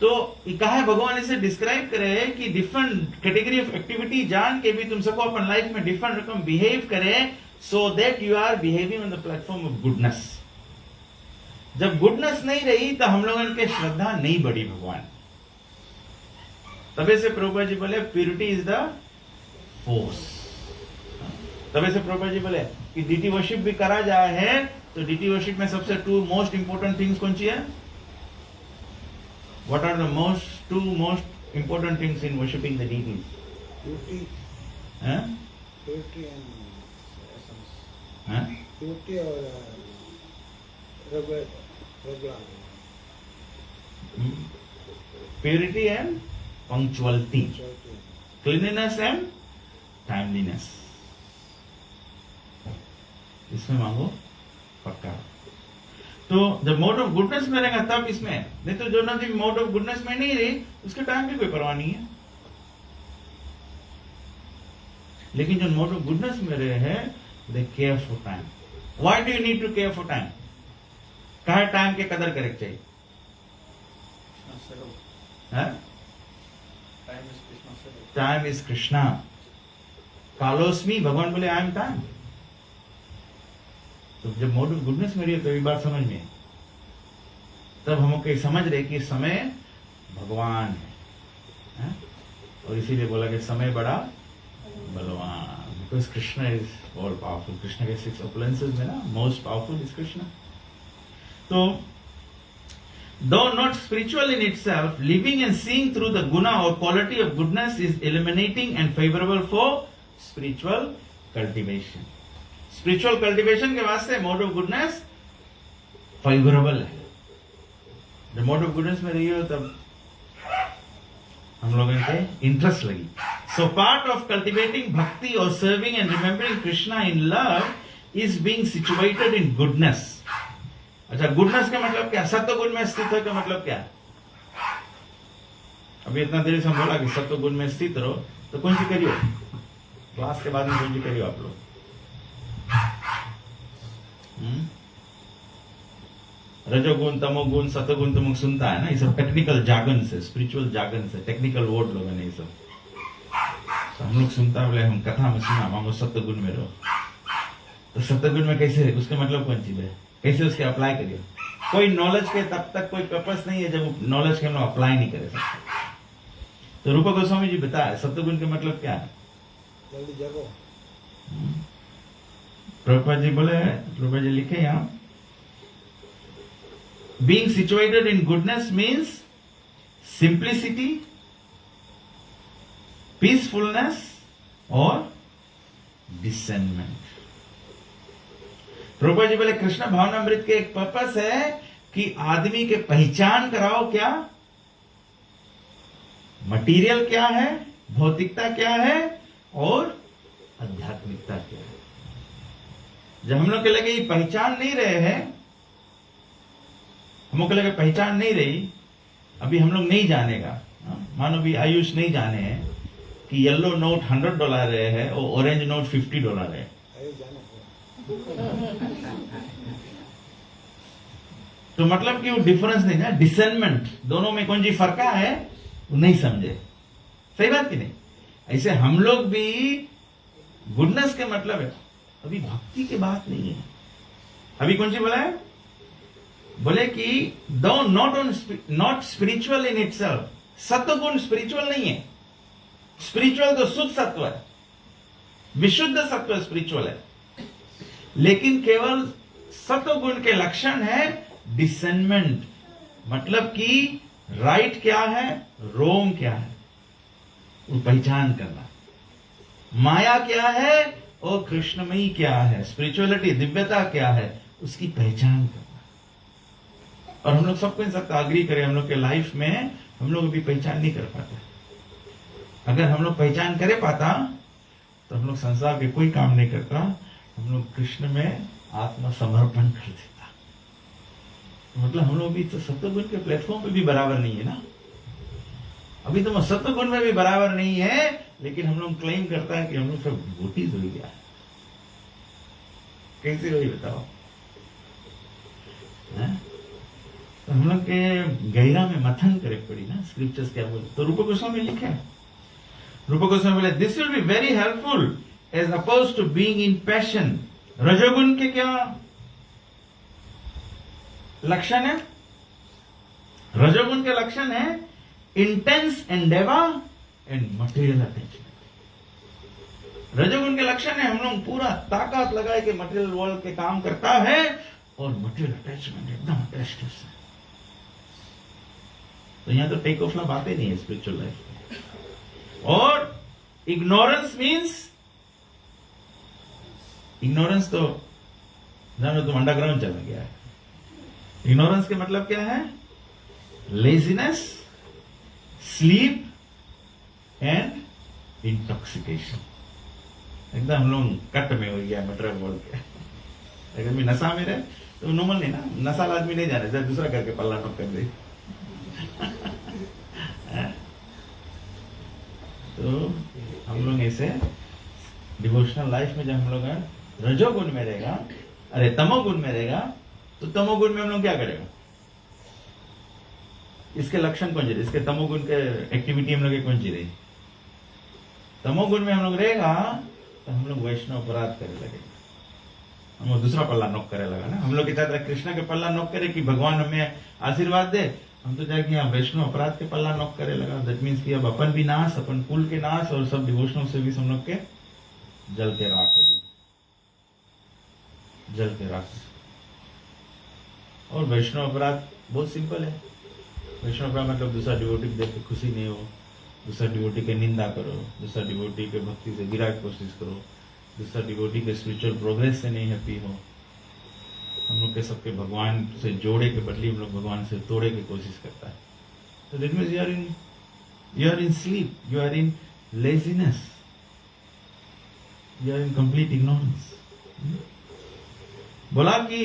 तो कहा है भगवान इसे डिस्क्राइब करे कि डिफरेंट कैटेगरी ऑफ एक्टिविटी जान के भी तुम सबको अपन लाइफ में डिफरेंट रकम बिहेव करे, so that you are behaving on the platform of goodness. जब गुडनेस नहीं रही तो हम लोगों की श्रद्धा नहीं बढ़ी भगवान। तबे से प्रभुपा जी बोले प्योरिटी इज द फोर्स। तबे से प्रभुपा जी बोले कि डीटी वर्शिप भी करा जाए है तो डीटी वर्शिप में सबसे टू मोस्ट इंपोर्टेंट थिंग्स कौन सी है? What are the two most important things in worshipping the deities? Purity. Huh? Purity and essence. Huh? Purity or regular. Purity and punctuality. Punctuality. Cleanliness and timeliness. इसमें मांगो पक्का। तो जब मोड ऑफ गुडनेस में रहेगा तब इसमें, नहीं तो जो ना जी मोड ऑफ गुडनेस में नहीं रही उसके टाइम की कोई परवाह नहीं है। लेकिन जो मोड ऑफ गुडनेस में रहे हैं they care for time. Why do you need to care for time? कहा टाइम के कदर करे चाहिए? Time is Krishna. कालोस्मी, भगवान बोले आई एम टाइम। तो जब मोड ऑफ गुडनेस में रही है तो ये बात समझ में, तब हम लोग समझ रहे कि समय भगवान है? और इसीलिए बोला कि समय बड़ा बलवान, because Krishna is all powerful. Krishna के 6 opulences में ना मोस्ट पावरफुल इज कृष्ण। तो though not spiritual in itself, living and seeing through the guna or quality of goodness is illuminating and favorable for spiritual cultivation. Spiritual cultivation के वास्ते मोड ऑफ गुडनेस फेवरेबल है। जब मोड ऑफ गुडनेस में रही हो तब हम लोगों के इंटरेस्ट लगी। सो पार्ट ऑफ कल्टिवेटिंग भक्ति और serving and remembering Krishna in love is being situated in goodness. अच्छा, गुडनेस का मतलब क्या? सत्व गुण में स्थित है का मतलब क्या? अभी इतना देर से हम बोला कि सत्व गुण में स्थित रहो, तो कौन सी करियो? क्लास के बाद में कौन सी करियो आप लोग? रजोगुण, तमोगुण, सतोगुण तुम सुनता है ना, ये सब टेक्निकल जागन से, स्पिरिचुअल जागन से, टेक्निकल वर्ड लोगों ने ये सब तो हम लोग सुनता है। बोले हम कथा में सुना मांगो सत्वगुण में रहो। तो सत्वगुण में कैसे, उसके मतलब कौन चीज है? कैसे उसके अप्लाई करिए? कोई नॉलेज के तब तक कोई पर्पस नहीं है जब नॉलेज के हम लोग अप्लाई नहीं करे सकते। तो रूपा गोस्वामी जी बताया सत्वगुण का मतलब क्या है? जल्दी जागो। प्रभुपाद जी बोले, प्रभुपाद जी लिखे यहां, being situated in goodness means simplicity, peacefulness और discernment। प्रभुपाद जी बोले कृष्ण भावनामृत के एक पर्पस है कि आदमी के पहचान कराओ क्या मटीरियल क्या है, भौतिकता क्या है और आध्यात्मिकता क्या है। जब हम लोग के लगे पहचान नहीं रहे हैं, हम लोग के लगे पहचान नहीं रही, अभी हम लोग नहीं जानेगा। मानो भी आयुष नहीं जाने हैं कि येलो नोट $100 है और ऑरेंज नोट $50 है। तो मतलब कि वो डिफरेंस नहीं है, डिसर्नमेंट दोनों में कौन सी फर्क है वो नहीं समझे। सही बात कि नहीं? ऐसे हम लोग भी गुडनेस के मतलब है, अभी भक्ति की बात नहीं है। अभी कौन सी बोला है? बोले कि दो नॉट स्पिरिचुअल इन इटसेल्फ। सत्व गुण स्पिरिचुअल नहीं है। स्पिरिचुअल तो शुद्ध सत्व है, विशुद्ध सत्व स्पिरिचुअल है, लेकिन केवल सत्व गुण के लक्षण है डिसर्नमेंट, मतलब कि राइट क्या है, रोंग क्या है, वो पहचान करना। माया क्या है और कृष्णमयी क्या है, स्पिरिचुअलिटी दिव्यता क्या है, उसकी पहचान करना। और हम लोग सबको इन सब अग्री करें, हम लोग के लाइफ में हम लोग अभी पहचान नहीं कर पाते। अगर हम लोग पहचान करे पाता तो हम लोग संसार के कोई काम नहीं करता, हम लोग कृष्ण में आत्मसमर्पण कर देता। मतलब हम लोग भी तो सत्वगुण के प्लेटफॉर्म पे भी बराबर नहीं है ना। अभी तो सत्वगुण में भी बराबर नहीं है, लेकिन हम लोग क्लेम करता है कि हम लोग सब गोटीज हो गया। कैसे हुई बताओ? तो हम लोग के गहरा में मथन करे पड़ी ना, स्क्रिप्चर्स क्या बोले। तो रूप गोस्वामी लिखे है, रूप गोस्वामी बोले this will be very helpful as opposed to being in passion. रजोगुण के क्या लक्षण है? रजोगुण के लक्षण है intense endeavour and material attachment. रजोगुण के लक्षण है हम लोग पूरा ताकत लगाए के मटेरियल वर्ल्ड के काम करता है और मटेरियल अटैचमेंट एकदम अटैच्ड है। तो यहां तो टेक ऑफ ला बातें नहीं है स्पिरिचुअल लाइफ में। और इग्नोरेंस मीन्स, इग्नोरेंस तो जानो तुम अंडरग्राउंड चला गया है। इग्नोरेंस के मतलब क्या है? Laziness, sleep and intoxication. एकदम हम लोग कट में हो गया मटेरियल वर्ल्ड के। अगर मैं नशा में रहे तो नॉर्मल नहीं ना, नशा आदमी नहीं जाने जब दूसरा करके पल्ला ठोक कर दे। तो हम लोग ऐसे डिवोशनल लाइफ में जब हम लोग रजोगुण में रहेगा, अरे तमोगुण में रहेगा, तो तमोगुण में हम लोग क्या करेगा? इसके लक्षण कौन सी रहे? इसके तमोगुण के एक्टिविटी हम लोग कौन सी रही? तमोगुण में हम लोग रहेगा तो हम लोग वैष्णव अपराध करे लगेगा, हम लोग दूसरा पल्ला नोक करे लगा ना। हम लोग चाहते कृष्ण के पल्ला नोक करे कि भगवान हमें आशीर्वाद दे, हम तो जाके यहाँ वैष्णव अपराध के पल्ला नोक करे लगा। दैट मीन्स कि अब अपन भी नाश, अपन कुल के नाश और सब डिवोशनल सर्विस हम लोग के जल के राख हो जाए, जल के राख। और वैष्णव अपराध बहुत सिंपल है। वैष्णव अपराध मतलब दूसरा डिवोटी देख के खुशी नहीं हो, दूसरा डिवोटी के निंदा करो, दूसरा डिवोटी के भक्ति से गिरा की कोशिश करो, दूसरा डिवोटी के स्पिरिचुअल प्रोग्रेस से नहीं हैप्पी हो। हम लोग के सबके भगवान से जोड़े के बदले हम लोग भगवान से तोड़े की कोशिश करता है। तो that means you are in sleep, you are in laziness, you are in complete ignorance. बोला कि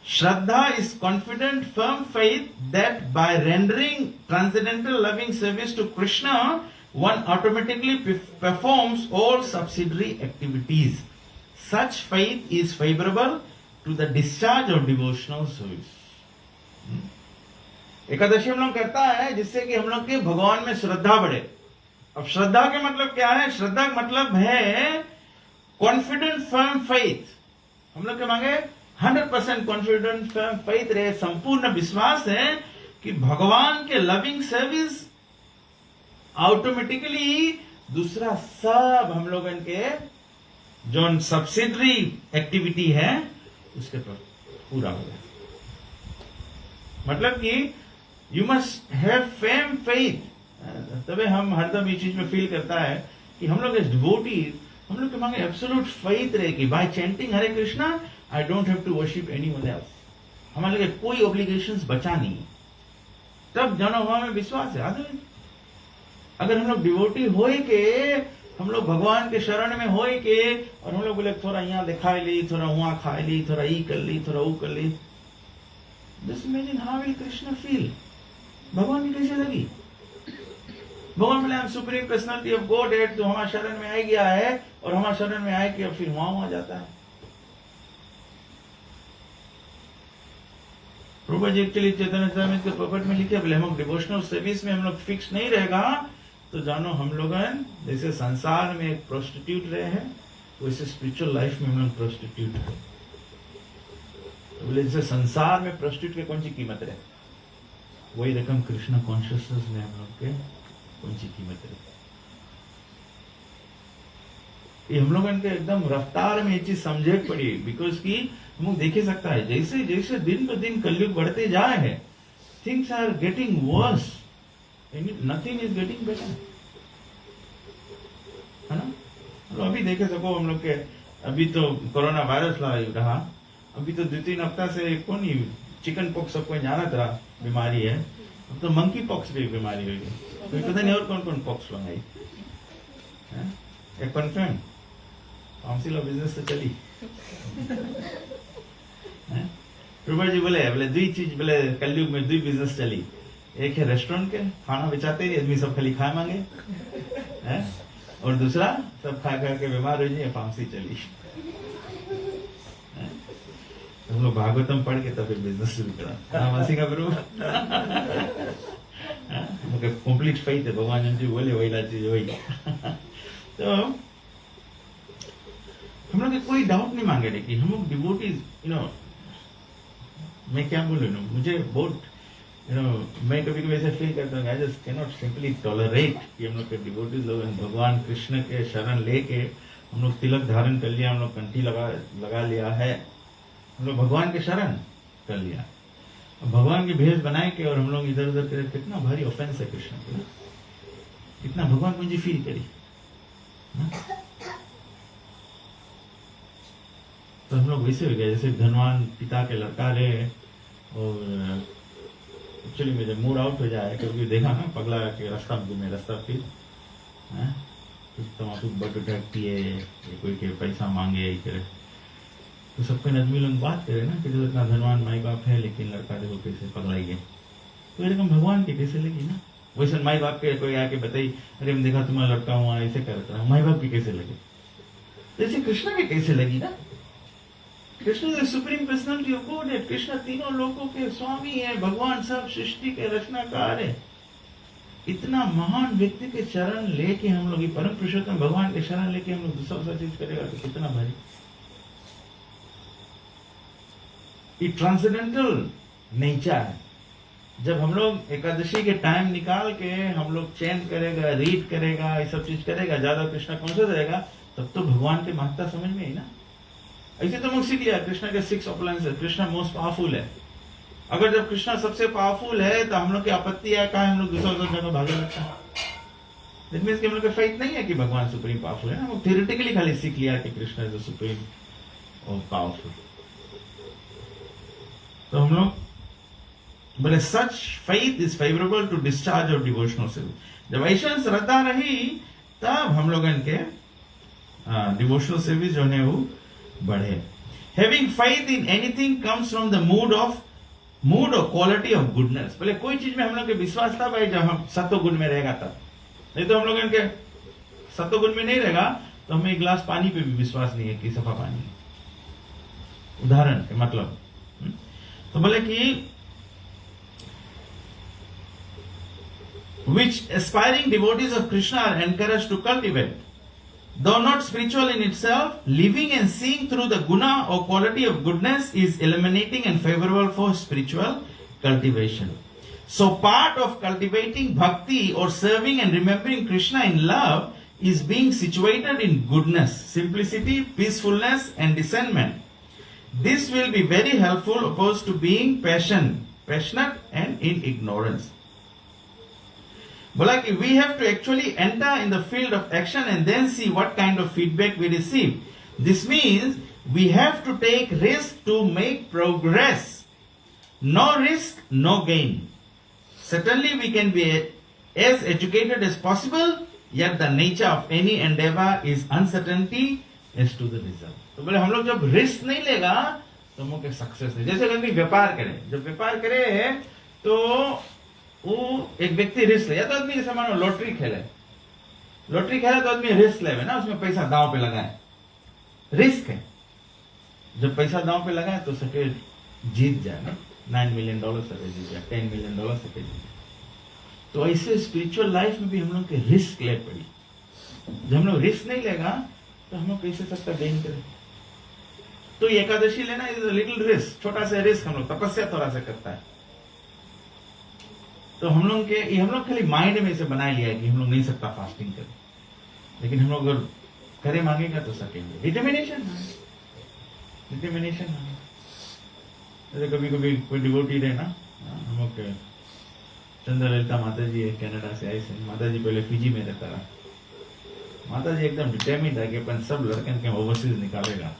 shraddha is confident firm faith that by rendering transcendental loving service to Krishna one automatically performs all subsidiary activities. Such faith is favorable to the discharge of devotional service. Ekadashi हम लोग करता है जिससे कि हम लोग के भगवान में श्रद्धा बढ़े। अब श्रद्धा के मतलब क्या है? श्रद्धा का मतलब है कॉन्फिडेंट फर्म फेथ। हम लोग के मांगे 100% कॉन्फिडेंट फर्म फेथ रहे, संपूर्ण विश्वास है कि भगवान के लविंग सर्विस ऑटोमेटिकली दूसरा सब हम लोग के जो सब्सिडरी एक्टिविटी है उसके पर पूरा हो गया। मतलब कि you must have fame faith. तबे हम हरदम ये चीज में फील करता है कि हम लोग एज डिवोटी हम लोग के मांगे एब्सोल्यूट फेथ रहे कि by chanting Hare Krishna I don't have to worship anyone else. हमारे लिए कोई ऑब्लिगेशंस बचा नहीं, तब जानो हमें विश्वास है। अगर हम लोग डिवोटी होए के हम लोग भगवान के शरण में होए के और हम लोग बोले थोड़ा यहाँ दिखा ली, थोड़ा वहां खा ली, थोड़ा ई कर ली, थोड़ा वो कर ली, just imagine how will Krishna feel? भगवान की कैसे लगी? भगवान बोले supreme personality of Godhead तो हमारे शरण में आ गया है और हमारे शरण में आए कि फिर वहां जाता है। प्रभु जी एक्चुअली चैतन्य चरितामृत के प्रॉपर्ट में लिखे बोले हम डिवोशनल सर्विस में हम लोग फिक्स नहीं रहेगा तो जानो हम लोग जैसे संसार में एक प्रोस्टिट्यूट रहे हैं वैसे स्पिरिचुअल लाइफ में हम लोग प्रोस्टिट्यूट है। तो बोले जैसे संसार में प्रोस्टिट्यूट की कौन सी कीमत रहे, वही रकम कृष्ण कॉन्शियसनेस में हम लोग के कौन सी कीमत रहे। ये हम लोग के एकदम रफ्तार में ये चीज समझे पड़ी, बिकॉज की हम लोग देखे सकता है जैसे जैसे दिन ब दिन कलयुग बढ़ते जाए है, things are getting worse, nothing is getting better, है ना। तो अभी देखे सको हम लोग के अभी तो कोरोना वायरस रहा, अभी तो 2-3 हफ्ता से कौन ही चिकन पॉक्स सबको जाना था बीमारी है, अब तो मंकी पॉक्स भी बीमारी हुई है, तो पता नहीं और कौन कौन पॉक्स लगाई एक कन्फर्म काउंसिल ऑफ बिजनेस से चली। प्रभु जी बोले दो चीज बोले कलयुग में 2 बिजनेस चली, एक है रेस्टोरेंट के खाना बेचाते आदमी सब खाली खाए मांगे है? और दूसरा सब खा खा के बीमार हो जाए फार्मेसी चली है? तो हम लोग भागवतम पढ़ के तब फिर बिजनेस शुरू करा मसी का प्रभु कंप्लीट फेथ है भगवान जी बोले वही ला चीज वही तो हम लोग कोई डाउट नहीं मांगे लेकिन हम लोग डिवोटीज मैं क्या बोलूँ मुझे बहुत मैं कभी कभी ऐसे फील करता हूँ I just can not simply tolerate कि हम लोग के डिवोटीज लोग भगवान कृष्ण के शरण लेके हम लोग तिलक धारण कर लिया हम लोग कंठी लगा लिया है हम लोग भगवान के शरण कर लिया भगवान के भेष बनाए के और हम लोग इधर उधर करे कितना भारी ऑफेंस है कृष्ण को कितना भगवान मुझे फील करी तो हम लोग वैसे हो गए जैसे धनवान पिता के लड़का रहे और एक्चुअली मुझे मूड आउट हो जाए क्योंकि देखा ना पगला के रास्ता में घूमे रास्ता फिर तमाकू बट अटैक किए कोई के पैसा मांगे करे तो सबके आदमी लोग बात करे ना कि जो इतना धनवान माई बाप है लेकिन लड़का देखो कैसे पगलाई गए तो ये भगवान के कैसे लगी ना वैसे माई बाप के कोई आके बताई अरे मैं देखा तुम्हारा लड़का हुआ ऐसे करता हूँ माई बाप की कैसे लगे जैसे कृष्ण के कैसे लगी ना Krishna is supreme personality of God है कृष्ण तीनों लोगों के स्वामी है भगवान सब सृष्टि के रचनाकार है इतना महान व्यक्ति के शरण लेके हम लोग परम पुरुषोत्तम भगवान के शरण लेके हम लोग दूसरा चीज करेगा तो कितना भारी ये ट्रांसेंडेंटल नेचर है जब हम लोग एकादशी के टाइम निकाल के हम लोग चैन करेगा रीड करेगा ये सब चीज करेगा ज्यादा कृष्ण कॉन्शियस रहेगा तब तो भगवान की महत्ता समझ में आई ना ऐसे तो हम सीख लिया कृष्ण के 6 अप्लायंसेस कृष्ण मोस्ट पावरफुल है अगर जब कृष्ण सबसे पावरफुल है तो हम लोग की आपत्ति है कहा हम लोग दूसरा जगह भागे लगता है दैट मींस कि हम लोग का फेथ नहीं है कि भगवान सुप्रीम पावरफुल है ना हम थियोरेटिकली खाली सीख लिया कि कृष्ण इज द सुप्रीम और पावरफुल तो हम लोग बोले such faith is favourable to discharge of devotional service जब ऐसा श्रद्धा रही तब हम लोग इनके डिवोशनल सर्विस जो है वो बढ़े having faith in anything comes from the mood और क्वालिटी ऑफ गुडनेस पहले कोई चीज में हम लोग के विश्वास था भाई जब हम सत्व गुण में रहेगा तब नहीं तो हम लोग इनके सत्व गुण में नहीं रहेगा तो हमें एक गिलास पानी पे भी विश्वास नहीं है कि सफा पानी है उदाहरण के मतलब तो बोले कि which aspiring devotees of Krishna are encouraged to cultivate. Though not spiritual in itself, living and seeing through the guna or quality of goodness is illuminating and favorable for spiritual cultivation. So part of cultivating bhakti or serving and remembering Krishna in love is being situated in goodness, simplicity, peacefulness and discernment. This will be very helpful opposed to being passionate and in ignorance. Bola ki we have to actually enter in the field of action and then see what kind of feedback we receive. This means we have to take risk to make progress. No risk, no gain. Certainly we can be as educated as possible, yet the nature of any endeavor is uncertainty as to the result. तो बोले हम लोग जब रिस्क नहीं लेगा तो हम लोग सक्सेस नहीं जैसे कभी व्यापार करें जब व्यापार करे तो वो एक व्यक्ति रिस्क ले या तो आदमी जैसे मानो लॉटरी खेले तो आदमी रिस्क ले ना उसमें पैसा दांव पे लगाए रिस्क है जब पैसा दांव पे लगाए तो सके जीत जाए ना $9 million सके जीत जाए $10 million सके जीत जाए तो ऐसे स्पिरिचुअल लाइफ में भी हम लोग के रिस्क ले पड़ी जब हम लोग रिस्क नहीं लेगा तो हम लोग कैसे सकता गेन करें तो एकादशी लेना इज अ लिटिल रिस्क छोटा सा रिस्क हम लोग तपस्या थोड़ा सा करता है तो हम लोग खाली माइंड में इसे बना लिया है कि हम लोग नहीं सकता फास्टिंग करें लेकिन हम लोग अगर करे मांगेगा तो सकेंगे डिटर्मिनेशन जैसे कभी कभी कोई डिवोटी रहे ना हम लोग चंद्रललिता माता जी है कनाडा से आई से माता जी पहले फिजी में रहता रहा माता जी एकदम डिटर्मिन्ड है कि अपन सब लड़कन के ओवरसीज निकालेगा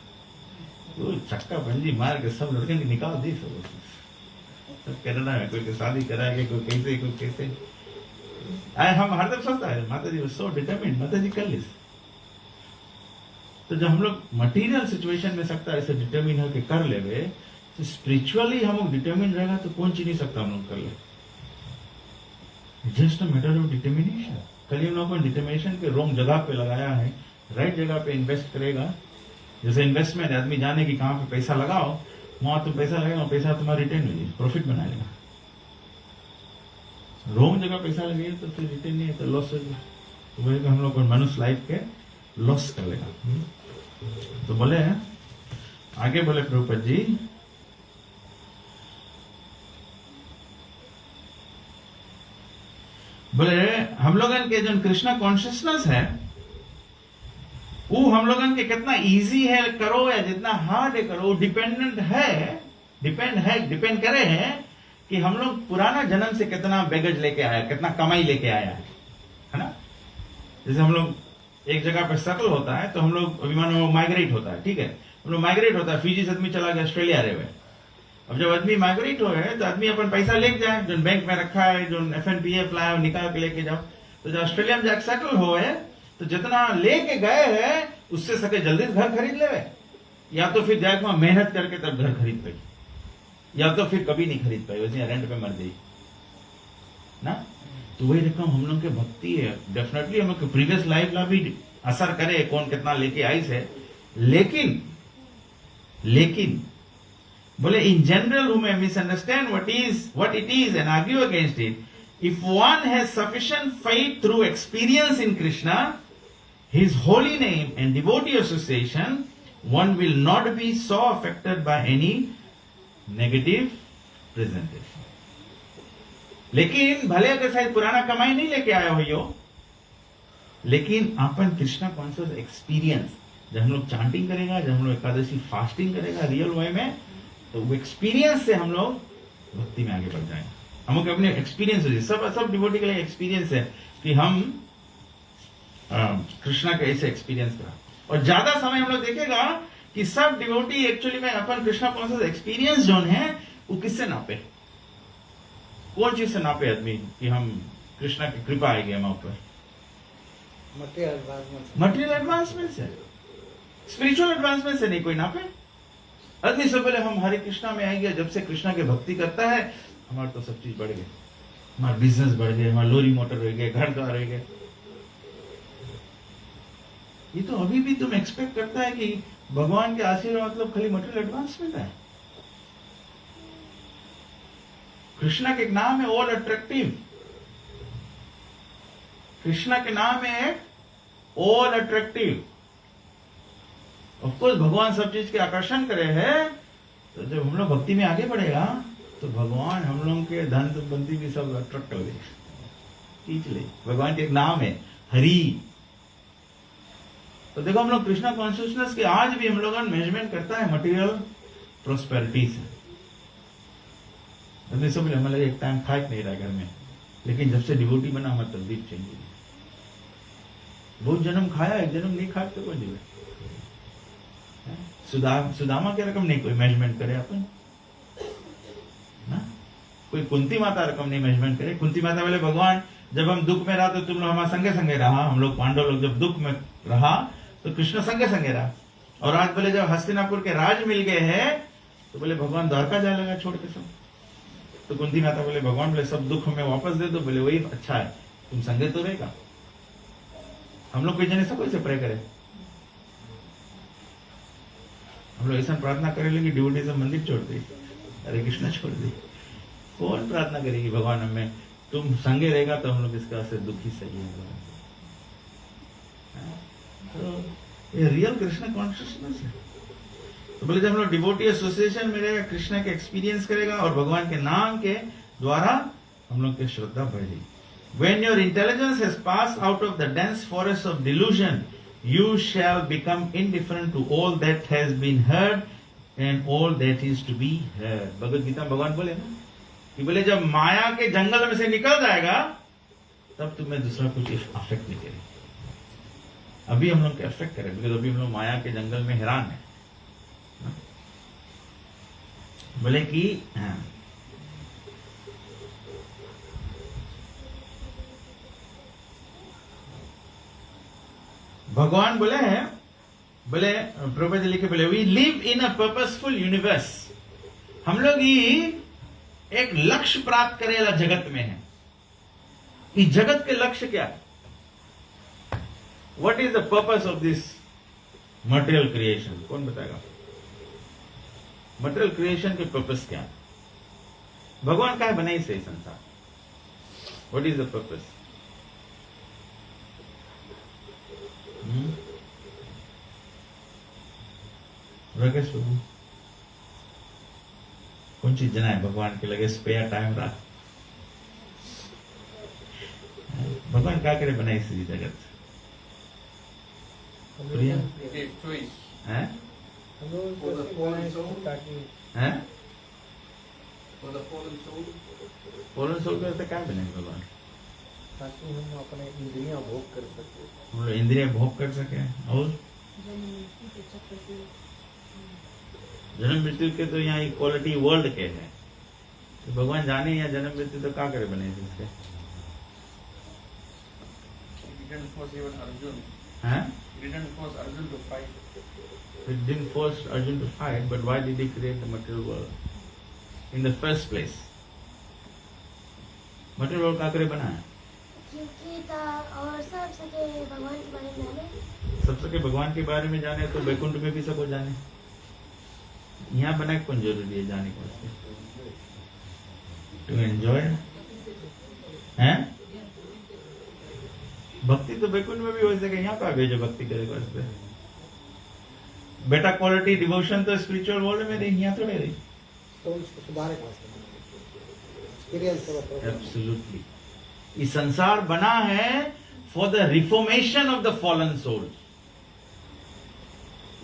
तो चक्का बंजी मार के सब लड़कन की निकाल दी सब ओवरसीज कनाडा में कोई शादी कराएंगे कोई कैसे हम हरदम सोचता है माता जी सो डिटरमिन्ड माता जी कर ली तो जब हम लोग मटेरियल सिचुएशन में सकता ऐसे डिटरमिन होकर कर ले तो स्पिरिचुअली हम लोग डिटरमिन रहेगा तो कौन चीज नहीं सकता हम लोग कर ले just a matter of determination कल हम लोग को डिटर्मिनेशन के रॉन्ग जगह पे लगाया है राइट जगह पे इन्वेस्ट करेगा जैसे इन्वेस्टमेंट आदमी जाने की कहां पे पैसा लगाओ वहां तुम पैसा लगेगा, पैसा तुम्हारा रिटर्न नहीं, प्रॉफिट बना लेगा। रॉन्ग जगह पैसा लगेगा तो फिर रिटर्न नहीं है, तो लॉस हो जाएगा। तो बोले हम लोग मनुष्य लाइफ के लॉस कर लेगा। तो बोले आगे बोले प्रभुपद जी, बोले हम लोगन के जो कृष्णा कॉन्शियसनेस है वो हम लोगन के कितना इजी है करो या जितना हार्ड है करो, डिपेंड करे हैं कि हम लोग पुराना जन्म से कितना बैगेज लेके आया, कितना कमाई लेके आया है ना। जैसे हम लोग एक जगह पर सेटल होता है तो हम लोग अभी मानो माइग्रेट होता है, ठीक है, हम लोग माइग्रेट होता है, फिजी से आदमी चला गया ऑस्ट्रेलिया रहे हुए। अब जब आदमी माइग्रेट हो गए तो आदमी अपन पैसा लेके जाए, जो बैंक में रखा है, जो FNPF लाया निकाल के लेके जाओ। तो जब ऑस्ट्रेलिया में जाकर सेटल हो गए तो जितना लेके गए हैं उससे सके जल्दी घर खरीद ले, या तो फिर जाके वहां मेहनत करके तब घर खरीद पाई, या तो फिर कभी नहीं खरीद पाई, वैसे रेंट पे मर गई ना। तो वही रकम हम लोग के भक्ति है, डेफिनेटली हम लोग प्रीवियस लाइफ ला भी असर करे कौन कितना लेके आई से। लेकिन बोले in general who may misunderstand what it is and argue against it, if one has sufficient faith through experience in Krishna, his holy name and devotee association, one will not be so affected by any negative presentation. लेकिन भले अगर शायद पुराना कमाई नहीं लेके आया हो यो, लेकिन अपन कृष्णा कॉन्शियस एक्सपीरियंस, जब हम लोग चांटिंग करेगा, जब हम लोग एकादशी फास्टिंग करेगा रियल वे में, तो वो एक्सपीरियंस से हम लोग भक्ति में आगे बढ़ जाएंगे। हम लोग अपने एक्सपीरियंस हो, सब डिवोटी के लिए एक्सपीरियंस है कि हम कृष्णा का ऐसे एक्सपीरियंस करा। और ज्यादा समय हम लोग देखेगा कि सब डिवोटी एक्चुअली में अपन कृष्णा कॉन्शियस एक्सपीरियंस जोन है वो किससे नापे, कौन चीज से नापे आदमी कि हम कृष्णा की कृपा आएगी हम ऊपर? मटेरियल एडवांसमेंट से, स्पिरिचुअल एडवांसमेंट से नहीं कोई नापे। आदमी से पहले हम हरे कृष्णा में आएंगे, जब से कृष्णा की भक्ति करता है हमारा तो सब चीज बढ़ गई, हमारा बिजनेस बढ़ गए, हमारा लोरी मोटर रह गए, घर द्वार रह गए। ये तो अभी भी तुम एक्सपेक्ट करता है कि भगवान के आशीर्वाद मतलब खाली मटेरियल एडवांसमेंट है। कृष्णा के नाम है ऑल अट्रैक्टिव, कृष्णा के नाम है ऑल अट्रैक्टिव। ऑफकोर्स भगवान सब चीज के आकर्षण करे है, तो जब हम लोग भक्ति में आगे बढ़ेगा तो भगवान हम लोग के धन संबंधी भी सब अट्रैक्ट हो गए, खींच ले। भगवान के एक नाम है हरि। तो देखो हम लोग कृष्णा कॉन्शियसनेस के आज भी हम लोग मेजरमेंट करता है मटेरियल प्रोस्पेरिटी से। सब हमें एक टाइम खाए नहीं रहा घर में, लेकिन जब से डिवोटी बना हमारा तकदीर चेंज हुई। बहुत जन्म खाया, एक जन्म नहीं खाया तो कोई जीवे। सुदामा की रकम नहीं कोई मेजरमेंट करे अपन ना, कोई कुंती माता रकम नहीं मेजरमेंट करे। कुंती माता बोले भगवान जब हम दुख में रहा तो तुम लोग हमारे संगे संगे रहा, हम लोग पांडव लोग जब दुख में रहा तो कृष्ण संगे संगे रहा। और आज बोले जब हस्तिनापुर के राज मिल गए हैं तो बोले भगवान द्वारका जा लगा छोड़ के सब। तो कुंती माता बोले भगवान बोले सब दुख हमें वापस दे दो। बोले वही अच्छा है, तुम संगे तो रहेगा। हम लोग कोई जने सब कैसे प्रे करे, हम लोग ऐसा प्रार्थना करेंगे कि डिवोटी से मंदिर छोड़ दे, हरे कृष्णा छोड़ दे। कौन प्रार्थना करेगी भगवान हमें तुम संगे रहेगा तो हम लोग इसका से दुखी सही है। तो ये रियल कृष्णा कॉन्शियसनेस है। तो बोले जब हम लोग डिवोटी एसोसिएशन में रहेगा, कृष्णा के एक्सपीरियंस करेगा और भगवान के नाम के द्वारा हम लोग की श्रद्धा बढ़ेगी। When your intelligence has passed out of the dense forest of delusion, you shall become indifferent to all that has been heard and all that is to be heard. Bhagavad Gita में भगवान बोले ना कि बोले जब माया के जंगल में से निकल जाएगा तब तुम्हें दूसरा कुछ अफेक्ट नहीं करेगा। अभी हम लोग के अफेक्ट करें, बिकॉज अभी हम लोग माया के जंगल में हैरान है। बोले कि भगवान बोले हैं, बोले प्रभुपाद जी लिखे बोले we live in a purposeful universe. हम लोग ही एक लक्ष्य प्राप्त करेला जगत में है। इस जगत के लक्ष्य क्या है? What is the purpose of this material creation? कौन बताएगा? मटेरियल क्रिएशन के पर्पस क्या है? भगवान का है बनाई से संसार। What is the purpose? Rakesh Babu कौन चीज जना है भगवान के लगे स्पेयर टाइम रहा? भगवान क्या करे बनाई से जगत? प्रिया हैं? For the fallen soul. हैं? For the fallen soul. Fallen soul के लिए क्या बनाए भगवान? ताकि हम अपने इंद्रियां भोग कर सके। हम लोग इंद्रिय भोग कर सके। और जन्म मृत्यु के तो यहाँ इक्वालिटी वर्ल्ड के है, तो भगवान जाने या जन्म मृत्यु तो क्या करे बने इसके? He didn't force even Arjun. हैं? He didn't force Arjun to fight. He didn't force Arjun to fight, but why did he create the material world in the first place? material world क्या करे बनाया? क्योंकि था और सब सके भगवान के बारे में जाने। सब सके भगवान के बारे में जाने तो वैकुंठ में भी सबको जाने। यहाँ बना कौन जरूरी है जाने को? टू एंजॉय हैं? भक्ति तो वैकुंठ में भी हो सके, यहाँ पे भेजो भक्ति करेगा इस पे। बेटा क्वालिटी डिवोशन तो स्पिरिचुअल वर्ल्ड में नहीं, यहाँ थोड़े रही। तो उसको सुधारे वास्ते एक्सपीरियंस करो। एब्सोल्युटली। ये संसार बना है for the reformation of the fallen soul.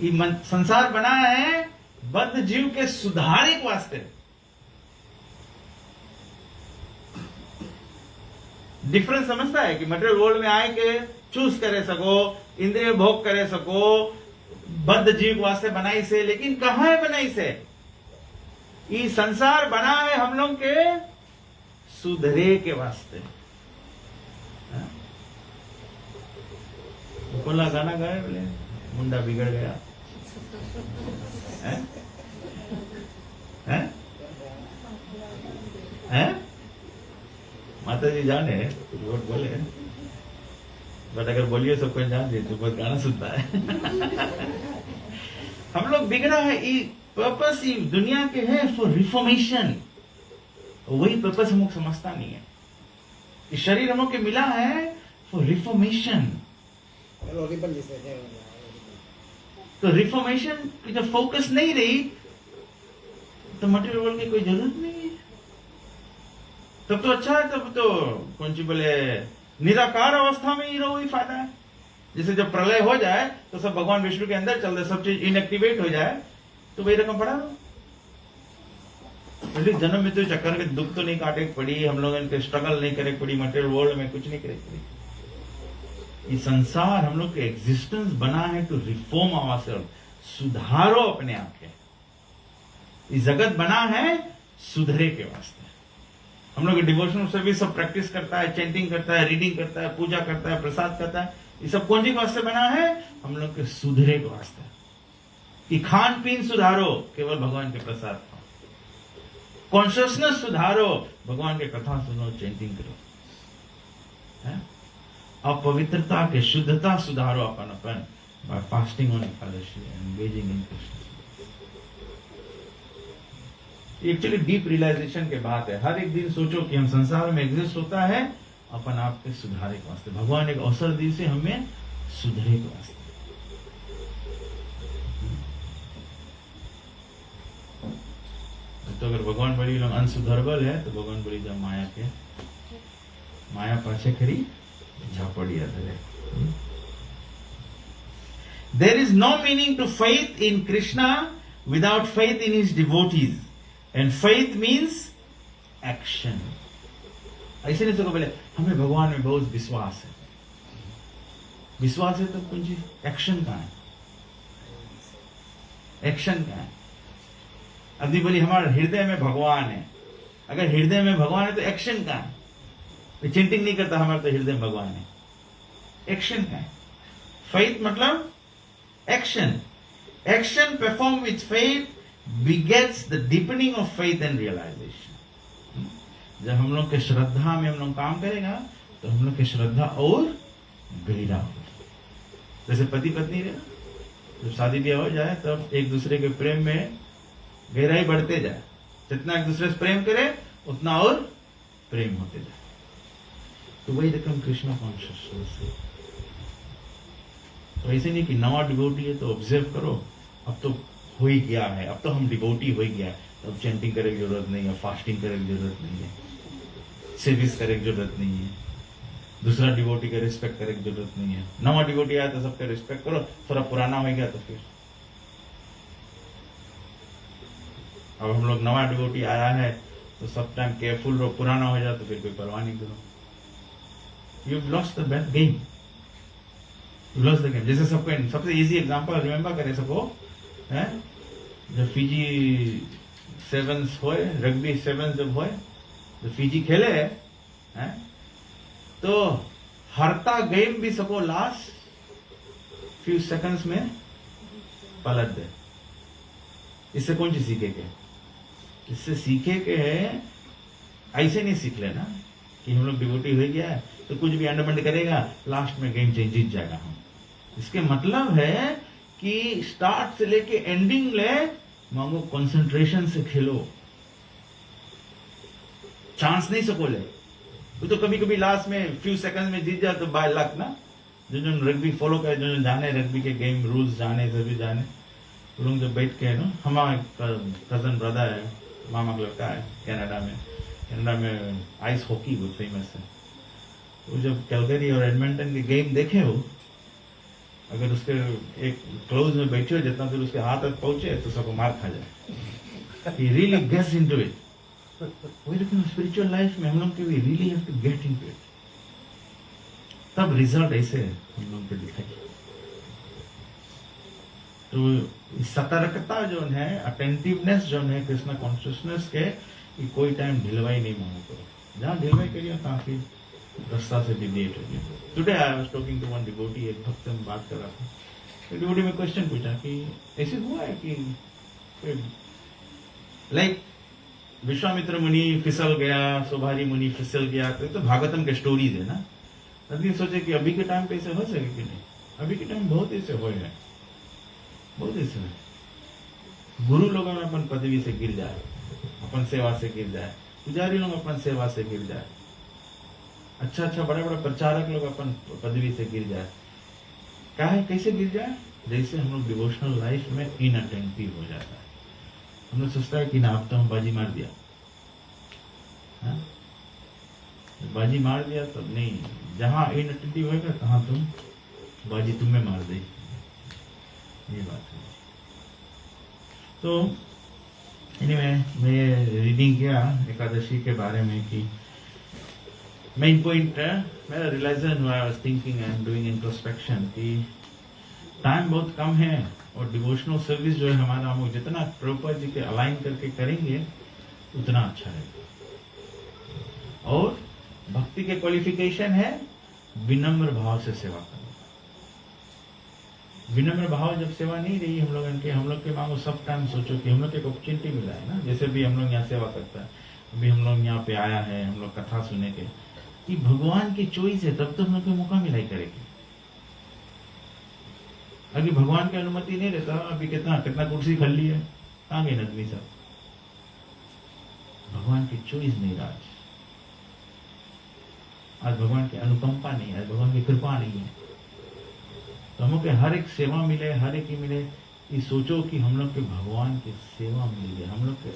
ये संसार बना है बद्ध जीव के सुधारे के वास्ते। डिफरेंस समझता है कि मटेरियल वर्ल्ड में आए के चूज करे सको, इंद्रिय भोग करे सको, बद्ध जीव वास्ते बनाई से, लेकिन कहां है बनाई से? ये संसार बना है हम लोग के सुधरे के वास्ते। कोला गाना गाए बोले मुंडा बिगड़ गया हैं? हैं? हैं? माता जी जाने कुछ वोट बोले, बट अगर बोलिए सब कोई जान दे तो बहुत गाना सुनता है। हम लोग बिगड़ा है। ये पर्पस ही दुनिया के है फॉर रिफॉर्मेशन, वही पर्पस हम लोग समझता नहीं है। इस शरीर हम लोग के मिला है फॉर रिफॉर्मेशन। तो रिफॉर्मेशन की जब फोकस नहीं रही तो मटेरियल वर्ल्ड की कोई जरूरत नहीं है। तब तो अच्छा है, तब तो कौन सी बोले निराकार अवस्था में ही रहो, ही फायदा है। जैसे जब प्रलय हो जाए तो सब भगवान विष्णु के अंदर चल रहे, सब चीज इनएक्टिवेट हो जाए तो वही रकम पड़ा रहो। जन्म में तो चक्कर के दुख तो नहीं काटे पड़ी, हम लोग इनके स्ट्रगल नहीं करे पड़ी, मटेरियल वर्ल्ड में कुछ नहीं करे पड़ी। ये संसार हम लोग के एग्जिस्टेंस बना है टू रिफॉर्म आवरसेल्फ, सुधारो अपने आप के। ये जगत बना है सुधरे के वास्ते। हम लोग डिवोशनल सर्विस सब प्रैक्टिस करता है, चैंटिंग करता है, रीडिंग करता है, पूजा करता है, प्रसाद करता है, ये सब कौन सी के वास्ते बना है? हम लोग के सुधरे के वास्ते। कि खान पीन सुधारो, केवल भगवान के प्रसाद खाओ। कॉन्शियसनेस सुधारो, भगवान के कथा सुनो, चैंटिंग करो। अपवित्रता के शुद्धता सुधारो अपन by fasting on Ekadashi, engaging in Krishna. Actually deep realization के बात है। हर एक दिन सोचो कि हम संसार में एग्जिस्ट होता है अपन आप के सुधारे के वास्ते। भगवान एक अवसर दी से हमें सुधरे के वास्ते। तो अगर भगवान बड़ी लोग अनसुधरबल है तो भगवान बड़ी जब माया पाछे खड़ी झापड़ी है। There is no meaning to faith in Krishna without faith in his devotees. And faith means action. ऐसे नहीं तो बोले हमें भगवान में बहुत विश्वास है। विश्वास है तो कुछ एक्शन कहाँ है? एक्शन कहाँ है? अभी बोली हमारे हृदय में भगवान है। अगर हृदय में भगवान है तो एक्शन कहाँ है? चिंटिंग नहीं करता हमारे तो हृदय में भगवान है। एक्शन कहाँ है? फेथ मतलब action. Action perform with faith begets the deepening of faith and realization. जब हम लोग के श्रद्धा में हम लोग काम करेगा तो हम लोग की श्रद्धा और गहरा होगा। जैसे पति पत्नी रहे, जब शादी ब्याह हो जाए तब एक दूसरे के प्रेम में गहराई बढ़ते जाए, जितना एक दूसरे से प्रेम करे उतना और प्रेम होते जाए। तो वही रकम कृष्ण कॉन्शियसनेस है। तो ऐसे नहीं कि नवा डिवोटी है तो ऑब्जर्व करो, अब तो हो ही गया है, अब तो हम डिवोटी हो ही गया है, तो अब चैंटिंग करने की जरूरत नहीं है, फास्टिंग करने की जरूरत नहीं है, सर्विस करने की जरूरत नहीं है, दूसरा डिवोटी का रिस्पेक्ट करने की जरूरत नहीं है। नवा डिवोटी आया तो सबका रिस्पेक्ट करो, थोड़ा पुराना हो गया तो फिर अब हम लोग नवा डिवोटी आया है तो सब टाइम केयरफुल रहो, पुराना हो जाए तो फिर कोई परवाह नहीं करो। You lost the game, you lost the game. जैसे सबको सबसे इजी एग्जांपल रिमेंबर करे सको है, जब फीजी सेवन्स होए, रग्बी सेवन्स जब होए तो फीजी खेले है तो हारता गेम भी सको लास्ट फ्यू सेकंड्स में पलट दे। इससे कौन चीज सीखे के? इससे सीखे के ऐसे नहीं सीख लेना कि हम लोग डिवोटी हो गया है तो कुछ भी अंडरमंड करेगा, लास्ट में गेम चेंज जीत जाएगा हम। इसके मतलब है कि स्टार्ट से लेके एंडिंग ले मांगो कंसंट्रेशन से खेलो, चांस नहीं सको ले। तो कभी कभी लास्ट में फ्यू सेकंड में जीत जाए तो बाय लक ना। जो जो रग्बी फॉलो करे, जो जो जाने रग्बी के गेम रूल्स जाने, सभी जाने, तो लोग जब बैठ के ना, हमारा कजन ब्रदर है, मामा का लड़का है कनाडा में आइस हॉकी बहुत फेमस है। वो जब कैलगरी और एडमिंटन के गेम देखे हो, अगर उसके एक क्लोज में बैठे हो, जितना दूर उसके हाथ तक पहुंचे तो सबको मार खा जाए। He really gets into it. वही लेकिन स्पिरिचुअल लाइफ में हम लोग के we really have to get into it. तब रिजल्ट ऐसे हम लोग को दिखाई। तो सतर्कता जो है, अटेंटिवनेस जो है कृष्ण कॉन्शियसनेस के, कि कोई टाइम ढिलवाई नहीं मांगो करो। जहां ढिलवाई करिए काफी रास्ता से डिविएट हो गया। Today I was talking to one devotee, एक भक्त से बात कर रहा था, तो डिवोटी में क्वेश्चन पूछा कि ऐसे हुआ है कि लाइक विश्वामित्र मुनि फिसल गया, सौभारी मुनि फिसल गया, तो भागवतम के स्टोरीज है ना। अभी सोचे कि अभी के टाइम पे ऐसे हो सके कि नहीं? अभी के टाइम बहुत ऐसे हो है, बहुत ऐसे है। गुरु लोगों में अपन पदवी से गिर जाए, अपन सेवा से गिर जाए, पुजारी लोग अपन सेवा से गिर जाए, अच्छा बड़े बड़े प्रचारक लोग अपन पदवी से गिर जाए। क्या है, कैसे गिर जाए? जैसे हम लोग डिवोशनल लाइफ में इनअटेंटिव हो जाता है। हम लोग सोचता है कि ना, अब तो हम बाजी मार दिया, हाँ? बाजी मार दिया तब नहीं, जहां इनअटेंटिव होगा तहां तुम बाजी तुम्हें मार दे, ये बात है। तो एनीवे, मैं रीडिंग किया एकादशी के बारे में कि मेन पॉइंट मेरा रियलाइजेशन हुआ, I was thinking and doing introspection कि टाइम बहुत कम है और डिवोशनल सर्विस जो है हमारा, हम जितना प्रभुपाद जी के अलाइन करके करेंगे उतना अच्छा रहेगा। और भक्ति के क्वालिफिकेशन है विनम्र भाव से सेवा करना। विनम्र भाव जब सेवा नहीं रही हम लोग के मांगो, सब टाइम सोचो कि हम लोग को एक अपॉर्चुनिटी मिला है ना, जैसे भी हम लोग यहाँ सेवा करता है, अभी हम लोग यहाँ पे आया है, हम लोग कथा सुने के, कि भगवान की चॉइस है, तब तो हम लोग को मौका मिला ही करेगी। अभी भगवान की अनुमति नहीं रहता, अभी कितना कुर्सी खाली है, कहाँ गए नदमी साहब? भगवान की चॉइस नहीं राज, आज भगवान की अनुकंपा नहीं, आज भगवान की कृपा नहीं है। तो हम लोग के हर एक सेवा मिले, हर एक ही मिले, ये सोचो कि हम लोग के भगवान की सेवा मिल गई।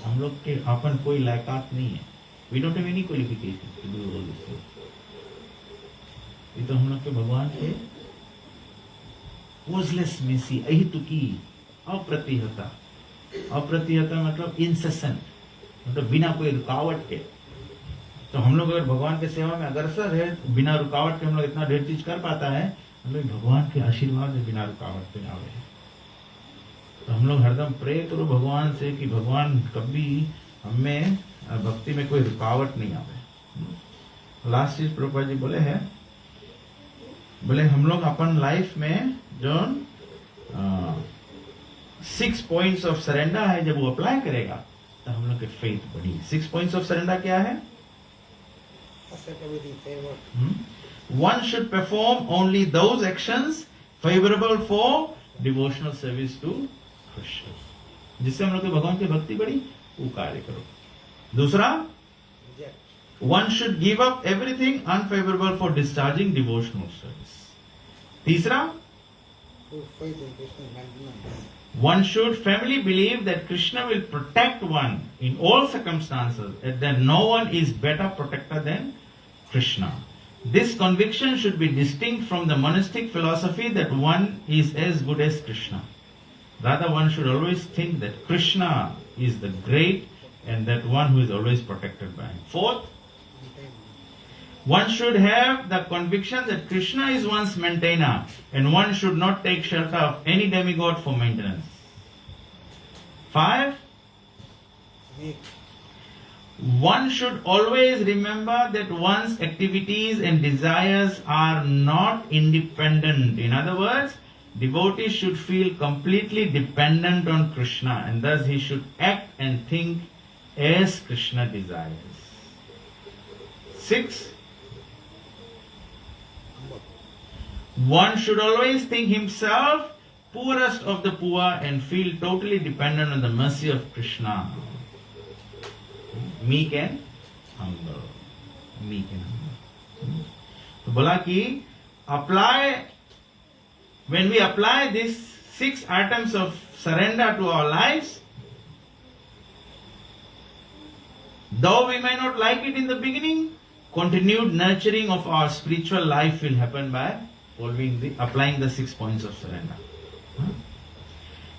हम लोग के अपन कोई लायकात नहीं है, we don't have any qualification to do all this. ये तो हम लोग के भगवान के कॉजलेस मेसी, अहितुकी, अप्रतिहता मतलब इंसेसेंट, मतलब बिना कोई रुकावट के। तो हम लोग अगर भगवान के सेवा में अग्रसर है, बिना रुकावट के हम लोग इतना ढेर चीज कर पाता है, हम लोग भगवान के आशीर्वाद है, बिना रुकावट पे आवे। तो हम लोग हरदम प्रे करो भगवान से कि भगवान कभी हमें भक्ति में कोई रुकावट नहीं आवे। लास्ट चीज प्रभुपाद जी बोले हैं, बोले हम लोग अपन लाइफ में जो 6 पॉइंट्स ऑफ सरेंडर है, जब वो अप्लाई करेगा तो हम लोग की फेथ बढ़ी। 6 पॉइंट्स ऑफ सरेंडर क्या है? One should perform only those actions favorable for devotional service to Krishna. जिससे हम लोग के भगवान की भक्ति बढ़ी, वो कार्य करो। दूसरा, Reject. one should give up everything unfavorable for discharging devotional service. तीसरा, Full faith in Krishna's maintenance. one should firmly believe that Krishna will protect one in all circumstances, and that no one is better protector than Krishna. This conviction should be distinct from the monastic philosophy that one is as good as Krishna. Rather, one should always think that Krishna is the great and that one who is always protected by him. Fourth, Maintain. one should have the conviction that Krishna is one's maintainer and one should not take shelter of any demigod for maintenance. 5. Make. One should always remember that one's activities and desires are not independent. In other words, devotee should feel completely dependent on Krishna and thus he should act and think as Krishna desires. 6. One should always think himself poorest of the poor and feel totally dependent on the mercy of Krishna. Meek and humble. Meek and humble. तो बोला कि when we apply these 6 items of surrender to our lives, though we may not like it in the beginning, continued nurturing of our spiritual life will happen by applying the 6 points of surrender.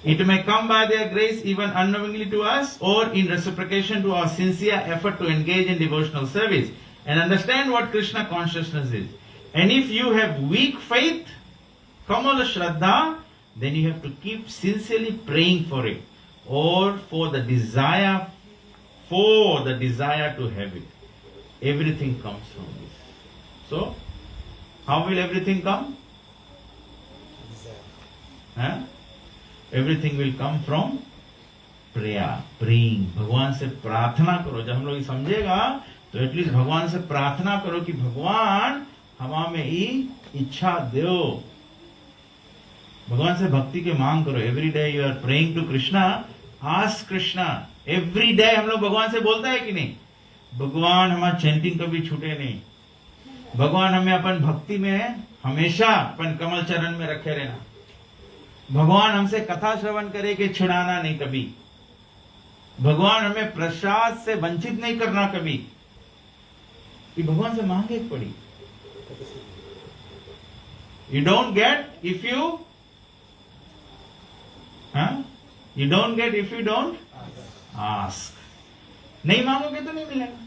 It may come by their grace even unknowingly to us or in reciprocation to our sincere effort to engage in devotional service and understand what Krishna consciousness is. And if you have weak faith, Kamala Shraddha, then you have to keep sincerely praying for it or for the desire to have it. Everything comes from this. So, how will everything come? Desire. Huh? Everything will come from prayer, praying. भगवान से प्रार्थना करो. जब हम लोग ये समझेगा तो एटलीस्ट भगवान से प्रार्थना करो कि भगवान हमा में इच्छा दो. भगवान से भक्ति के मांग करो. Every day you are praying to Krishna. Ask Krishna. Every day हम लोग भगवान से बोलता है कि नहीं? भगवान हमारा चैंटिंग कभी छूटे नहीं. भगवान हमें अपन भक्ति में हमेशा अपन कमल चरण में रखे रहना. भगवान हमसे कथा श्रवण करे कि छुड़ाना नहीं कभी. भगवान हमें प्रसाद से वंचित नहीं करना कभी. ये भगवान से मांगे पड़ी. You don't get if you you don't get if you don't ask. नहीं मांगोगे तो नहीं मिलेगा.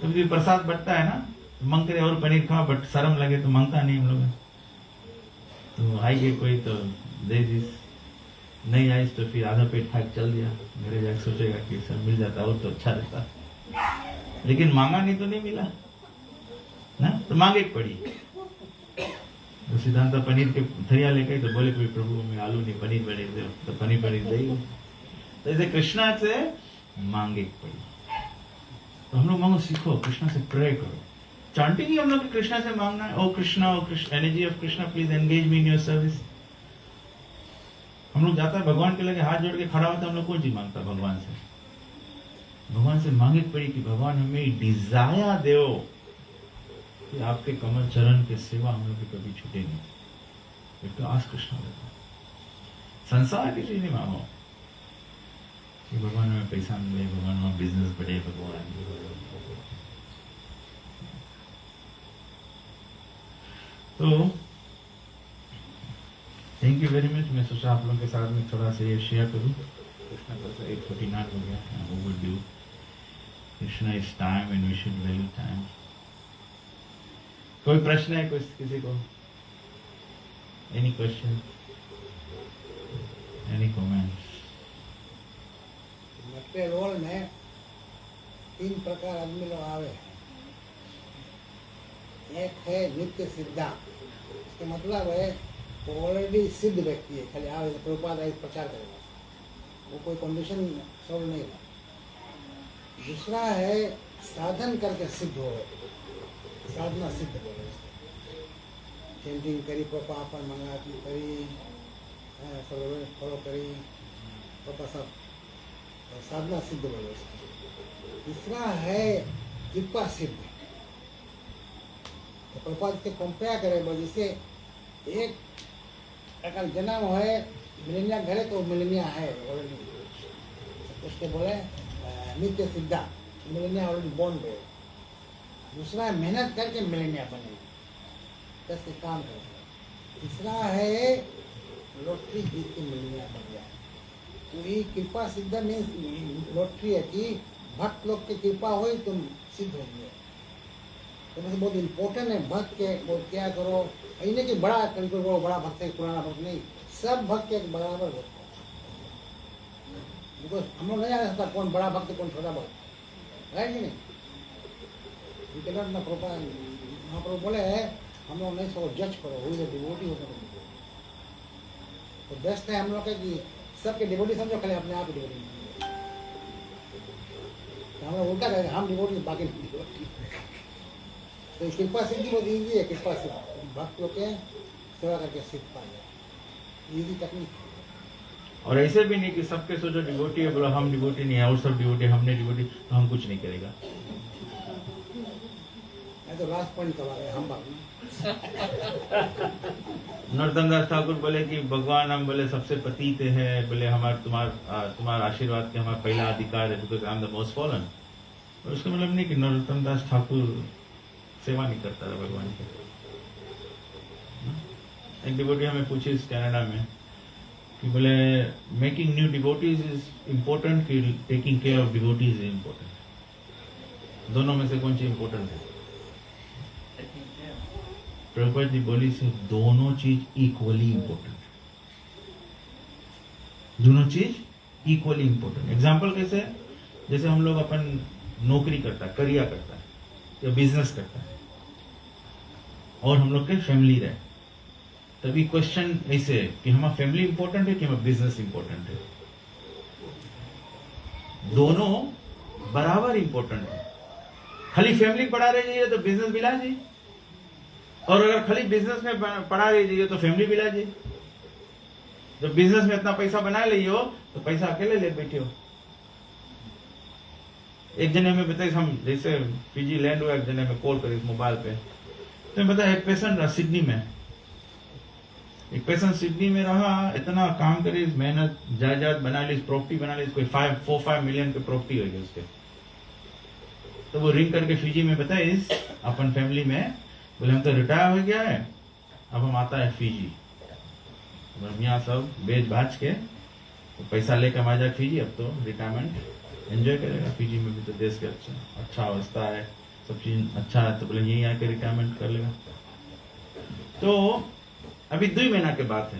कभी प्रसाद बटता है ना, मंग करे और पनीर खाओ, बट शर्म लगे तो मांगता नहीं हम लोग. तो आइए कोई तो दे दिस, नहीं आई तो फिर आधा पेट खा चल दिया. मेरे जाके सोचेगा कि सर मिल जाता और तो अच्छा रहता. लेकिन मांगा नहीं तो नहीं मिला ना, तो मांगे पड़ी. तो सिद्धांत पनीर के थरिया लेके तो बोले कोई प्रभु में आलू नहीं पनीर दे, तो पनीर दे. तो ऐसे कृष्णा से मांगे पड़ी. तो हम लोग मांगो, सीखो, कृष्णा से प्रे करो. चांटिंग ही हम लोग कृष्णा से मांगना है. O Krishna, energy of Krishna, please engage me in your service. हम लोग जाता है भगवान के लगे हाथ जोड़ के खड़ा होता है. हम लोग कौन चीज मांगता भगवान से? भगवान से मांगे पड़ी कि भगवान हमें डिजायर दो कि आपके कमल चरण के सेवा हम लोग कभी छूटे नहीं. एक तो आस कृष्णा देता. संसार की चीज नहीं मांगो कि भगवान हमें पैसा मिले, भगवान हमें बिजनेस बढ़े, भगवान. तो थैंक यू वेरी मच. मैं सोचा आप लोगों के साथ में थोड़ा सा ये शेयर करूं. कृष्णा का 8:49 हो गया. Overdue. Krishna is time and we should value time. कोई प्रश्न है किसी को? Any question, any comments? Material में 3 प्रकार आदमी लोग आवे. एक है नित्य सिद्धा. इसका मतलब है वो ऑलरेडी सिद्ध व्यक्ति है, खाली आवे प्रभुपाद आए प्रचार करेगा, वो कोई कंडीशन सॉल्व नहीं है. दूसरा है साधन करके सिद्ध हो, साधना सिद्ध हो. चेंटिंग करी, प्रपापन मंगाती करी, फॉलो करी, पापा साहब साधना सिद्ध बोले उसको। तीसरा है कृपा सिद्ध। तो प्रपात के कंपेयर करें बोले जैसे एक अगर जन्म है मिलेनिया घरे तो मिलेनिया है ऑलरेडी, उसके बोले नित्य सिद्धा मिलेनिया ऑलरेडी बॉर्न है। दूसरा है मेहनत करके मिलेनिया बने, दस के काम करके। तीसरा है लॉटरी जीत के मिलेनिया बन गया। तो ये कृपा सिद्ध मीन्स लॉटरी है कि भक्त लोग की कृपा हो तुम सिद्ध होंगे। तो मतलब बहुत इम्पोर्टेंट है भक्त के वो क्या करो, ये नहीं कि बड़ा करीब वो बड़ा भक्त है पुराना भक्त नहीं, सब भक्त के बराबर होता है। बिकॉज हम लोग नहीं जान सकता कौन बड़ा भक्त कौन छोटा भक्त, है कि नहीं? महाप्रभु बोले हम लोग नहीं सो जज करो, हुई डिवोटी होकर तो बेस्ट है हम लोग के कि सबके डिवोटी समझो, खाली अपने आप ही डिवोटी। हम लोग उल्टा करेंगे, हम डिवोटी बाकी नहीं डिवोटी। तो कृपा सिद्धि बहुत ईजी है, कृपा सिद्धि भक्त लोग के सेवा करके सीख पाए, ईजी टेक्निक। और ऐसे भी नहीं कि सबके सोचो डिवोटी है, बोला हम डिवोटी नहीं है और सब डिवोटी, हमने डिवोटी तो हम कुछ नहीं करेगा। तो लास्ट पॉइंट करा रहे हम बात नरोत्तम दास ठाकुर बोले कि भगवान हम बोले सबसे पतित है, बोले हमारे तुम्हारा आशीर्वाद के हमारा पहला अधिकार है, because I am the most fallen. और उसका मतलब नहीं कि नरोत्तम दास ठाकुर सेवा नहीं करता था भगवान के। एक डिवोटी हमें पूछी इस कनाडा में कि बोले making new devotees is important कि taking care of devotees is important, दोनों में से कौन सी इम्पोर्टेंट है? प्रभुपाद जी बोली से दोनों चीज इक्वली इम्पोर्टेंट, दोनों चीज इक्वली इम्पोर्टेंट। एग्जाम्पल कैसे? जैसे हम लोग अपन नौकरी करता है, करियर करता है या बिजनेस करता है और हम लोग के फैमिली रहे, तभी क्वेश्चन ऐसे है कि हमारा फैमिली इंपॉर्टेंट है कि हमारा बिजनेस इंपॉर्टेंट है? दोनों बराबर इंपॉर्टेंट है। खाली फैमिली पढ़ा रही है तो बिजनेस मिला जी, और अगर खाली बिजनेस में पढ़ा रही तो फैमिली मिला जी। जब बिजनेस में इतना पैसा बना ली हो तो पैसा अकेले ले बैठे हो। एक जने में बताइए, हम जैसे पीजी लैंड हुआ, एक जने में कॉल करी मोबाइल पे, तो मैं बताया एक पेशेंट रहा सिडनी में, एक पेशेंट सिडनी में रहा, इतना काम करे, मेहनत जायदाद बना ली, प्रॉपर्टी बना ली, कोई 4-5 मिलियन की प्रॉपर्टी हो गई उसके। तो वो रिंग करके फिजी में बताए अपन फैमिली में, बोले हम तो रिटायर हो गया है, अब हम आता है फिजी, यहाँ सब बेच बाज के तो पैसा लेकर आ जाए फिजी, अब तो रिटायरमेंट एंजॉय करेगा। फिजी में भी तो देश के अच्छा अवस्था है, सब चीज अच्छा है, तो बोले यहीं आके रिटायरमेंट कर लेगा। तो अभी 2 महीना के बाद है,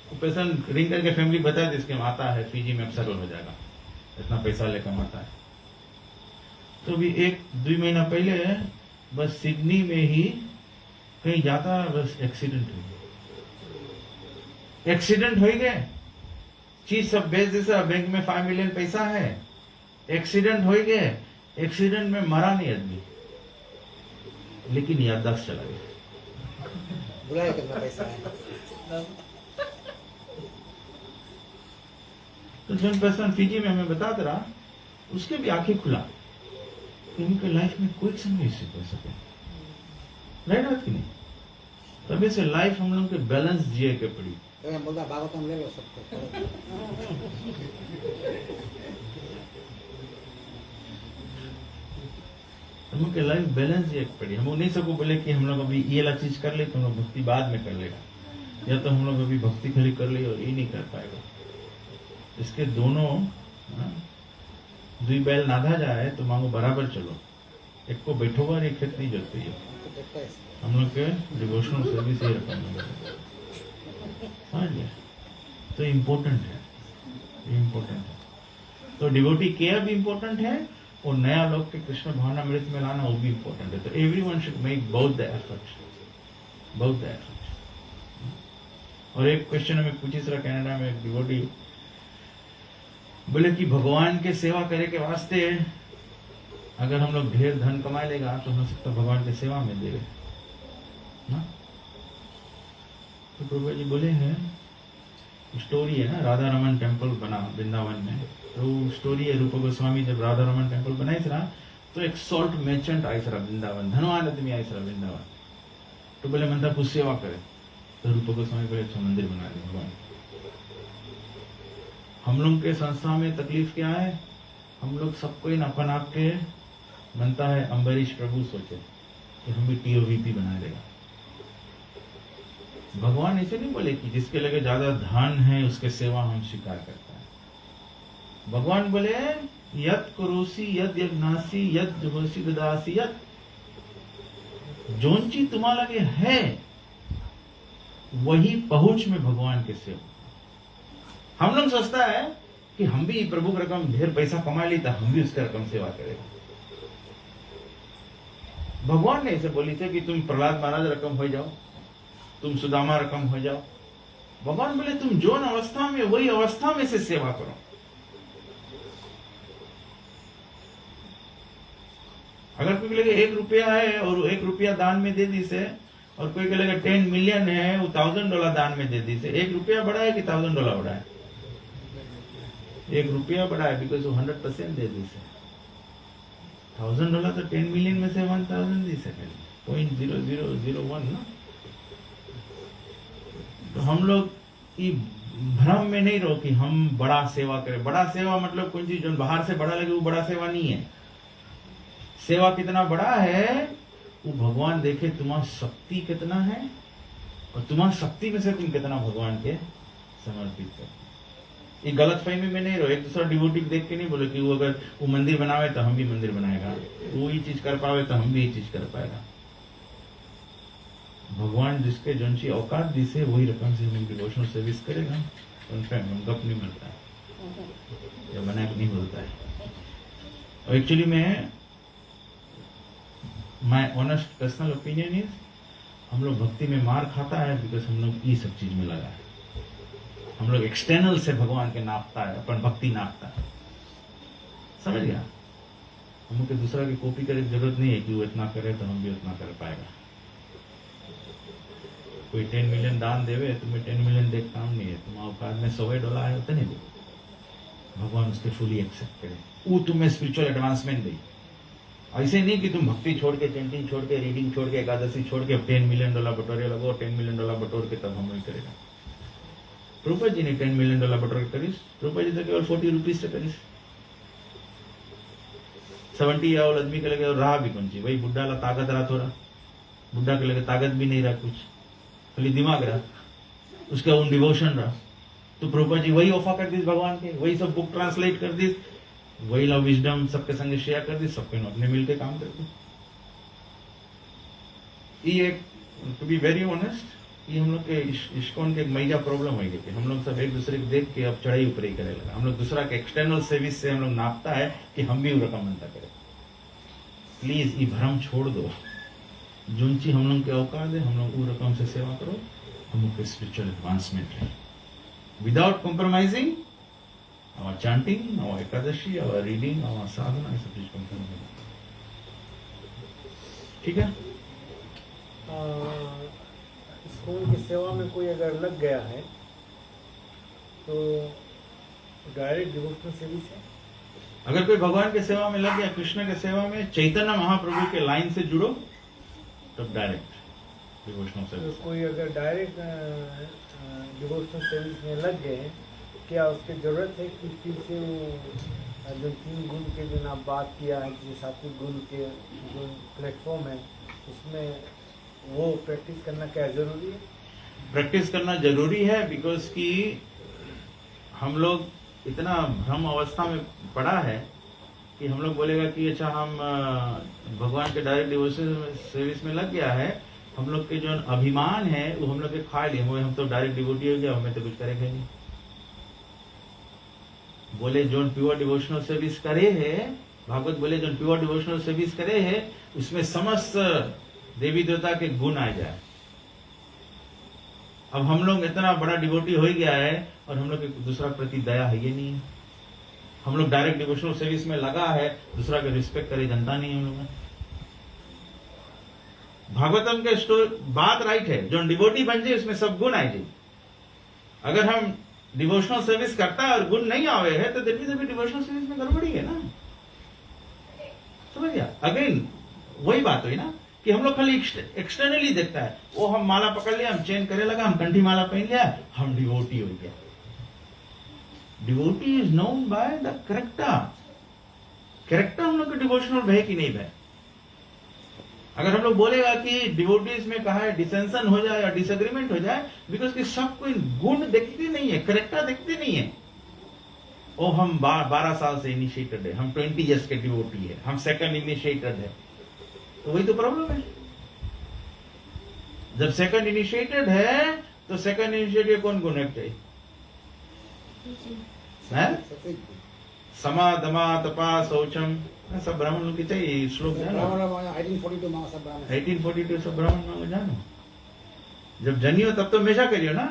तो पेशेंट रिंग करके फैमिली बताया इसके हम आता है फिजी में, अब सेटल हो जाएगा, इतना पैसा लेकर आता है। तो अभी 1-2 महीना पहले बस सिडनी में ही कहीं जाता, बस एक्सीडेंट हो गया। एक्सीडेंट हो गए, चीज सब बेच जैसा, बैंक में 5 मिलियन पैसा है, एक्सीडेंट हो गए, एक्सीडेंट में मरा नहीं आदमी, लेकिन याददाश्त चला गया। बुलाया कितना पैसा है? तो जन पर्सन फिजी में हमें बताता रहा, उसके भी आंखें खुला कि उनके लाइफ में कोई समय इससे कर सके, राइट बात की नहीं? तभी से लाइफ हम लोग के बैलेंस जिए के पड़ी। तो मैं बोलता भागवतम ले लो सबको। हम लोग के लाइफ बैलेंस जिए के पड़ी। हम लोग नहीं सबको बोले कि हम लोग अभी ये वाला चीज कर ले तो हम लोग भक्ति बाद में कर लेगा, या तो हम लोग अभी भक्ति खाली कर ले और ये नहीं कर पाएगा। इसके दोनों 2 बैल नाधा जाए तो मांगो बराबर चलो, एक को बैठोगा एक खेत नहीं जोतती है। हम लोग के डिवोशनल सर्विस ये रखा समझ गया? तो इम्पोर्टेंट है, इम्पोर्टेंट है। तो डिवोटी केयर भी इम्पोर्टेंट है और नया लोग के कृष्ण भावनामृत में लाना वो भी इम्पोर्टेंट है। तो everyone should make both the efforts, both the efforts. और एक क्वेश्चन हमें पूछी सर कनाडा में, एक डिवोटी बोले कि भगवान के सेवा करे के वास्ते अगर हम लोग ढेर धन कमा लेगा तो हो सकता भगवान के सेवा में देवे ना। तो प्रभु जी बोले हैं स्टोरी है ना, राधा रमन टेम्पल बना वृंदावन में, तो स्टोरी है रूप गोस्वामी जब राधा रमन टेम्पल बनाई सरा तो एक सॉल्ट मर्चेंट आई सरा वृंदावन, धनवान आदमी आई सरा वृंदावन, तो बोले मनता कुछ सेवा करे, तो रूप गोस्वामी बोले अच्छा मंदिर बना दे भगवान। हम लोग के संस्था में तकलीफ क्या है, हम लोग सबको ही अपन आप के बनता है अम्बरीश प्रभु सोचे कि हम भी टीओवीपी बना देगा। भगवान ऐसे नहीं बोले कि जिसके लगे ज्यादा धन है उसके सेवा हम स्वीकार करते हैं। भगवान बोले यत करोसी यद यज्ञासी यद जुहोसी ददासी यत, जोन चीज तुम्हारा लगे है वही पहुंच में भगवान के सेवा। हम लोग सोचता है कि हम भी प्रभु की रकम ढेर पैसा कमा ली तो हम भी उसका रकम सेवा करेगा। भगवान ने ऐसे बोली थे कि तुम प्रहलाद महाराज रकम हो जाओ, तुम सुदामा रकम हो जाओ। भगवान बोले तुम जो अवस्था में वही अवस्था में से सेवा करो। अगर कोई लगे 1 रुपया है और 1 रुपया दान में दे दी से, और कोई के लगे 10 मिलियन है वो $1000 दान में दे दी से, 1 रुपया बड़ा है कि $1000 बड़ा है? 1 रुपया बड़ा है, बिकॉज वो 100% दे दी से। $1000 तो 10 मिलियन में से 1000 दी से, 0.0001 ना। तो हम लोग ये भ्रम में नहीं रहो कि हम बड़ा सेवा करें। बड़ा सेवा मतलब कोई चीज जो बाहर से बड़ा लगे वो बड़ा सेवा नहीं है। सेवा कितना बड़ा है वो भगवान देखे तुम्हारा शक्ति कितना है और तुम्हारा शक्ति में से तुम कितना भगवान के समर्पित कर। ये गलत फहमी में नहीं रहो। एक दूसरा डिवोटी देख के नहीं बोले कि वो अगर वो मंदिर बनावे तो हम भी मंदिर बनाएगा, वो ये चीज कर पावे तो हम भी ये चीज कर पाएगा। भगवान जिसके जौन सी औकात दी से वही रकम से हम डिवोशनल सर्विस करेगा। गप नहीं मिलता है या बना नहीं बोलता है। और एक्चुअली में my honest personal opinion is हम लोग भक्ति में मार खाता है बिकॉज हम लोग ये सब चीज में लगा है। हम लोग एक्सटर्नल से भगवान के नापता है, अपन भक्ति नापता है। समझ गया? हम लोग दूसरा की कॉपी करने की जरूरत नहीं है कि वो इतना करे तो हम भी उतना कर पाएगा। कोई 10 मिलियन दान देवे, तुम्हें 10 मिलियन देख काम नहीं है। तुम्हारे औकात में $100 आए होते नहीं दे, भगवान उसके फुली एक्सेप्ट करे, वो तुम्हें स्पिरिचुअल एडवांसमेंट दे। ऐसे नहीं कि तुम भक्ति छोड़ के, चैंटिंग छोड़ के, रीडिंग छोड़ के, एकादशी छोड़ के $10 मिलियन बटोरे लगो, $10 मिलियन बटोर के तब हम नहीं करेगा। प्रभुपाद जी ने $10 मिलियन बटोर के करीस, प्रभुपाद जी तो केवल 40 रुपीज से करीस। 70 ईयर ओल्ड आदमी के लगे रहा भी कौन सी, वही बुढ़ा ला ताकत रहा थोड़ा, बुढ़ा के लगे ताकत भी नहीं रहा कुछ, खाली दिमाग रहा, उसका उन डिवोशन रहा। तो प्रभुपाद जी वही ऑफर कर दी भगवान के, वही सब बुक ट्रांसलेट कर दी, वही लव विजडम सबके संग शेयर कर दी, सबके अपने मिलकर काम कर दी। ये टू बी वेरी ऑनेस्ट, ये हम लोग के इस्कॉन के एक मेजर प्रॉब्लम हो गई थी। हम लोग सब एक दूसरे को देख के अब चढ़ाई ऊपर ही करे लगा। हम लोग दूसरा के एक्सटर्नल सर्विस से हम लोग नापता है कि हम भी रकम बनता करें। प्लीज ये भ्रम छोड़ दो। जो चीज हम लोग के औकात है हम लोग वो रकम से सेवा करो, हम लोग के स्पिरिचुअल एडवांसमेंट है without compromising our chanting, our ekadashi, our reading, our sadhana, ये सब चीज कॉम्प्रोमाइज। ठीक है? स्कूल की सेवा में कोई अगर लग गया है तो डायरेक्ट डिवोशनल सर्विस है। अगर कोई भगवान के सेवा में लग गया, कृष्ण के सेवा में, चैतन्य महाप्रभु के लाइन से जुड़ो तब डायरेक्ट डिवोशनल तो सर्विस। कोई अगर डायरेक्ट डिवोशनल सर्विस में लग गए, क्या उसकी जरूरत है कि फिर से वो जो 3 गुण के जो आप बात किया है, जैसे सात्विक गुण के जो प्लेटफॉर्म है उसमें वो प्रैक्टिस करना क्या जरूरी है? प्रैक्टिस करना जरूरी है बिकॉज कि हम लोग इतना भ्रम अवस्था में पड़ा है कि हम लोग बोलेगा कि अच्छा हम भगवान के डायरेक्ट डिवोशनल सर्विस में लग गया है, हम लोग के जो अभिमान है वो हम लोग के खा लिए, हम तो डायरेक्ट डिवोटी हो गया, हमें तो कुछ करेंगे नहीं। बोले जो प्योर डिवोशनल सर्विस करे है, भागवत बोले जो प्योर डिवोशनल सर्विस करे है उसमें समस्त देवी देवता के गुण आ जाए। अब हम लोग इतना बड़ा डिवोटी हो गया है और हम लोग के दूसरा प्रति दया है ये नहीं है। हम लोग डायरेक्ट डिवोशनल सर्विस में लगा है, दूसरा के रिस्पेक्ट करे जनता नहीं है हम लोग। भागवतम के स्टोरी बात राइट है, जो डिवोटी बन जाए उसमें सब गुण आए जाए। अगर हम डिवोशनल सर्विस करता है और गुण नहीं आवे है तो देट मींस अभी डिवोशनल सर्विस में गड़बड़ी है ना। समझ गया? अगेन वही बात हुई ना कि हम लोग खाली एक्सटर्नली देखता है, वो हम माला पकड़ लिया, हम चेन करे लगा, हम कंठी माला पहन लिया, हम डिवोटी हो गया। Devotee is known by the character. Character हम लोग के डिवोशनल है कि नहीं है। अगर हम लोग बोलेगा कि डिवोटीज में कहा है डिसेंशन हो जाए या डिसएग्रीमेंट हो जाए, बिकॉज कि सब कोई गुण देखते नहीं है, कैरेक्टर देखते नहीं है। ओ हम 12 साल से इनिशिएटेड है, हम 20 ईयर्स के डिवोटी है, हम सेकंड इनिशिएटेड है, तो वही तो प्रॉब्लम है। जब सेकंड इनिशिएटेड है तो सेकंड इनिशिएटेड कौन गुण है चाहिए? सफेद समा दमा तपा शौचम सब ब्राह्मण लोग की चाहिए। श्लोक जानो, 1842 में सब ब्राह्मण 1842 सब ब्राह्मण मांगो जानो। जब जनियो तब तो हमेशा करियो ना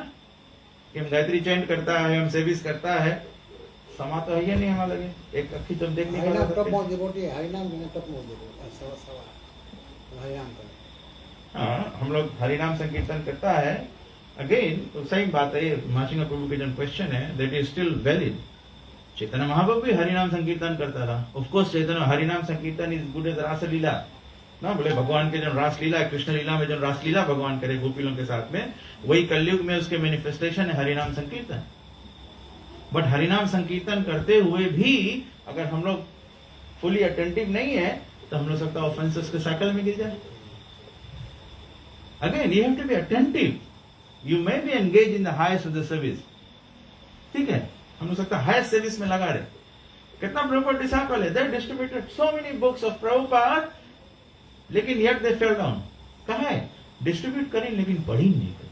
कि हम गायत्री चैंट करता है, हम सेविस करता है। समा तो है ही नहीं हमारे लगे, एक अखी तुम देख नहीं हरिनाम टॉप पा मोस्ट डिवोटी है, हरिनाम में टॉप मोस्ट डिवोटी सवा हरिनाम का। हाँ, हम लोग हरिनाम संकीर्तन करता है। अगेन तो सही बात है, माशिंगा प्रभु के जो क्वेश्चन है that is still valid. Chaitanya Mahaprabhu भी हरिनाम संकीर्तन करता था। ऑफ कोर्स चैतन्य हरिनाम संकीर्तन इज गुड एज रासलीला ना, बोले भगवान के जो रासलीला है, कृष्ण लीला में जो रासलीला भगवान करे गोपीलों के साथ में, वही कलयुग में उसके मैनिफेस्टेशन है हरिनाम संकीर्तन। बट हरिनाम संकीर्तन करते हुए भी अगर हम लोग फुली अटेंटिव नहीं है तो हम लोग सकता ऑफेंसेस के साइकिल में गिर जाए। Again you have to be attentive, you may be engage in the highest of the service. ठीक है, हम लोग सकता हाईएस्ट सर्विस में लगा रहे। कितना प्रभुपाद डिसाइपल है, they distributed so many books of Prabhupada, लेकिन येट दे फेल डाउन। कहा है डिस्ट्रीब्यूट करें लेकिन पढ़ी नहीं करी।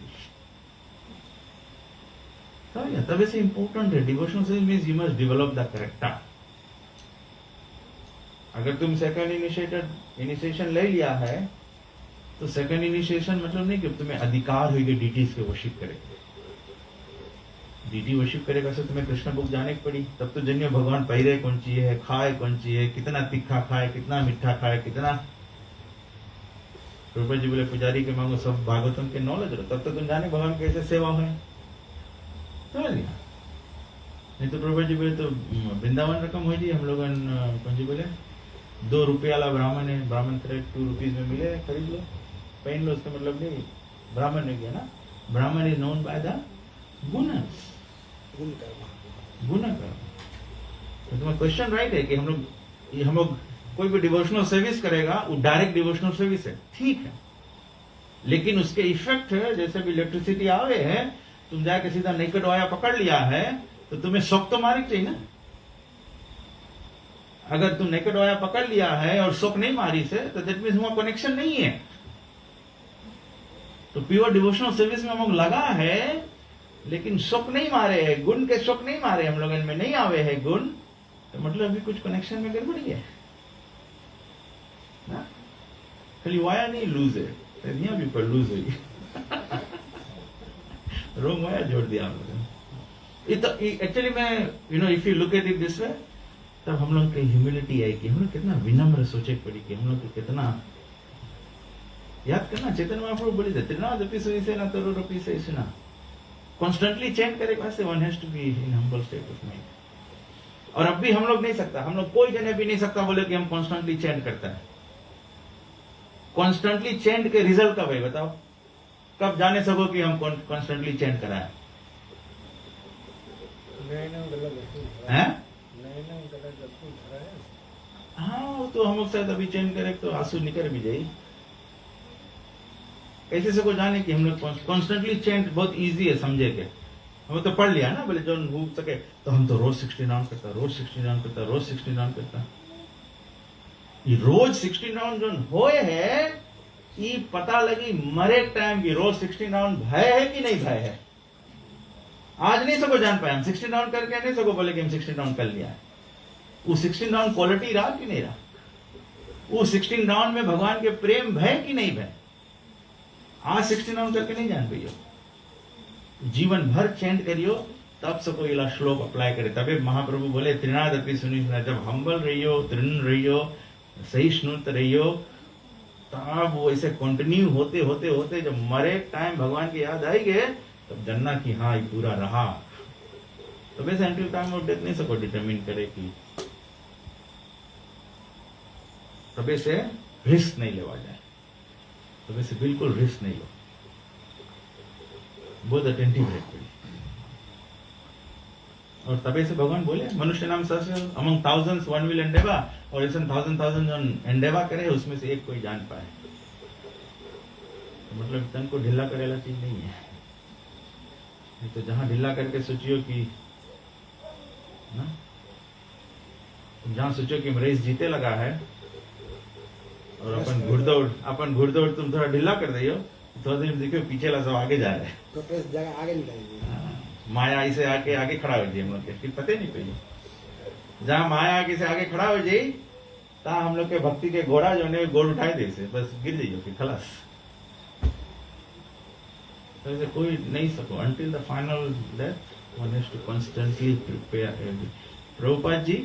तब ऐसे इंपॉर्टेंट है devotional service means you must develop the character. अगर तुम सेकंड इनिशिएशन ले लिया है तो सेकंड इनिशिएशन मतलब नहीं कि तुम्हें अधिकार होगी डीटीज के वर्शिप करेगा। डीटी वर्शिप करेगा से तुम्हें कृष्ण बुक जाने की पड़ी, तब तो जन्य भगवान पहरे कौन ची है, खाए कौन ची है, कितना तीखा खाए, कितना मीठा खाए, कितना। रूपा जी बोले पुजारी के मांगो सब भागवतम के नॉलेज रहो, तब तो तुम जाने भगवान कैसे सेवा है। समझ लिया? नहीं तो प्रभु जी बोले तो वृंदावन रकम हो जी, हम लोग कौन जी बोले 2 रुपये वाला ब्राह्मण है, ब्राह्मण करेक्ट 2 रुपीज में मिले, खरीद लो पहन लो, उसका मतलब नहीं ब्राह्मण नहीं गया ना। ब्राह्मण इज नोन बाय द गुणस, गुण कर्म। तो तुम्हारा क्वेश्चन राइट है कि हम लोग कोई भी डिवोशनल सर्विस करेगा वो डायरेक्ट डिवोशनल सर्विस है, ठीक है, लेकिन उसके इफेक्ट है जैसे भी इलेक्ट्रिसिटी आवे है, तुम जाके सीधा नेकेड वायर पकड़ लिया है तो तुम्हें शॉक तो मारी चाहिए ना। अगर तुम नेकेड वायर पकड़ लिया है और शॉक नहीं मारी से तो दैट मींस वहां कनेक्शन नहीं है। तो प्योर डिवोशनल सर्विस में हम लोग लगा है लेकिन शॉक नहीं मारे है, गुण के शॉक नहीं मारे हम लोग, इनमें नहीं आवे है गुण, तो मतलब अभी कुछ कनेक्शन में गड़बड़ी है ना। खाली वायर नहीं लूज है, यहाँ भी पर लूज हुई रोंग वायर जोड़ दिया हम लोगों ने। एक्चुअली मैं if you look at it this way, तब हम लोग की ह्यूमिलिटी आई कि हम लोग कितना विनम्र सोचे पड़ी कि हम लोग को कितना याद करना। चैतन्य महाप्रभु बोले थे त्रिनादपि सुविसेना तरोरपि सहिष्णुना, कॉन्स्टेंटली चेंज करे कैसे one has to be in humble state of mind. और अब भी हम लोग नहीं सकता, हम लोग कोई जने भी नहीं सकता बोले कि हम कॉन्स्टेंटली चेंज करता है। कॉन्स्टेंटली चेंज के रिजल्ट कब है बताओ, कब जाने सको कि हम कॉन्स्टेंटली चेंज कराए हैं? हाँ वो तो हम लोग शायद अभी चेंज करें तो आंसू निकल भी जाए। कैसे सको जाने कि हम लोग कॉन्स्टेंटली चेंज बहुत इजी है समझे के। हम तो पढ़ लिया ना, बोले जो हो सके तो हम तो रोज 16 राउंड करता, रोज 16 राउंड करता, रोज 16 राउंड करता। ये रोज 16 राउंड जो होए है ये पता लगी मरे टाइम की रोज 16 राउंड भय है कि नहीं भय है। आज नहीं सको जान पाए हम 16 राउंड करके नहीं सको बोले कि हम 16 राउंड कर लिया है। वो 16 राउंड क्वालिटी रहा कि नहीं रहा, वो 16 राउंड में भगवान के प्रेम भय कि नहीं भय। आज 16 राउंड करके नहीं जान पाइयो, जीवन भर चेंट करियो तब सबको इला श्लोक अप्लाई करे। तबे महाप्रभु बोले त्रिनादपि सुनिष्णुना, जब हम्बल रहियो, तृण रहियो, सहिष्णुत रहियो, तब वो ऐसे कंटिन्यू होते होते होते जब मरे टाइम भगवान की याद आई गए तब जानना कि हाँ ये पूरा रहा। तो वैसे until time of death नहीं सको डिटरमिन करे कि तबे से रिस्क नहीं लेवा जाए, तबे से बिल्कुल रिस्क नहीं लो, बहुत अटेंटिव है पड़ी। और तबे से भगवान बोले मनुष्य नाम सहस्र अमंग थाउजेंड्स वन विल एंडेवा, और ऐसा थाउजेंड एंडेवा करे उसमें से एक कोई जान पाए। तो मतलब तन को ढीला करेला चीज नहीं है। नहीं तो जहां ढीला करके सोचियो कि ना, जहां सोचो कि रेस जीते लगा है और अपन घुड़दौड़ तुम थोड़ा ढीला कर दियो, थोड़ा देर देखो पीछे ला सब आगे जा रहे हैं। तो प्रेस जगह आगे निकलेगी। माया ऐसे आगे खड़ा हो जाए हम लोग के, फिर पते नहीं पड़ी। जहाँ माया आगे से आगे खड़ा हो जाए ता हम लोग के भक्ति के घोड़ा जो ने गोड़ उठाए दे से बस गिर जाइए फिर खलास। तो ऐसे कोई नहीं सको until the final death one has to constantly prepare। Prabhupada ji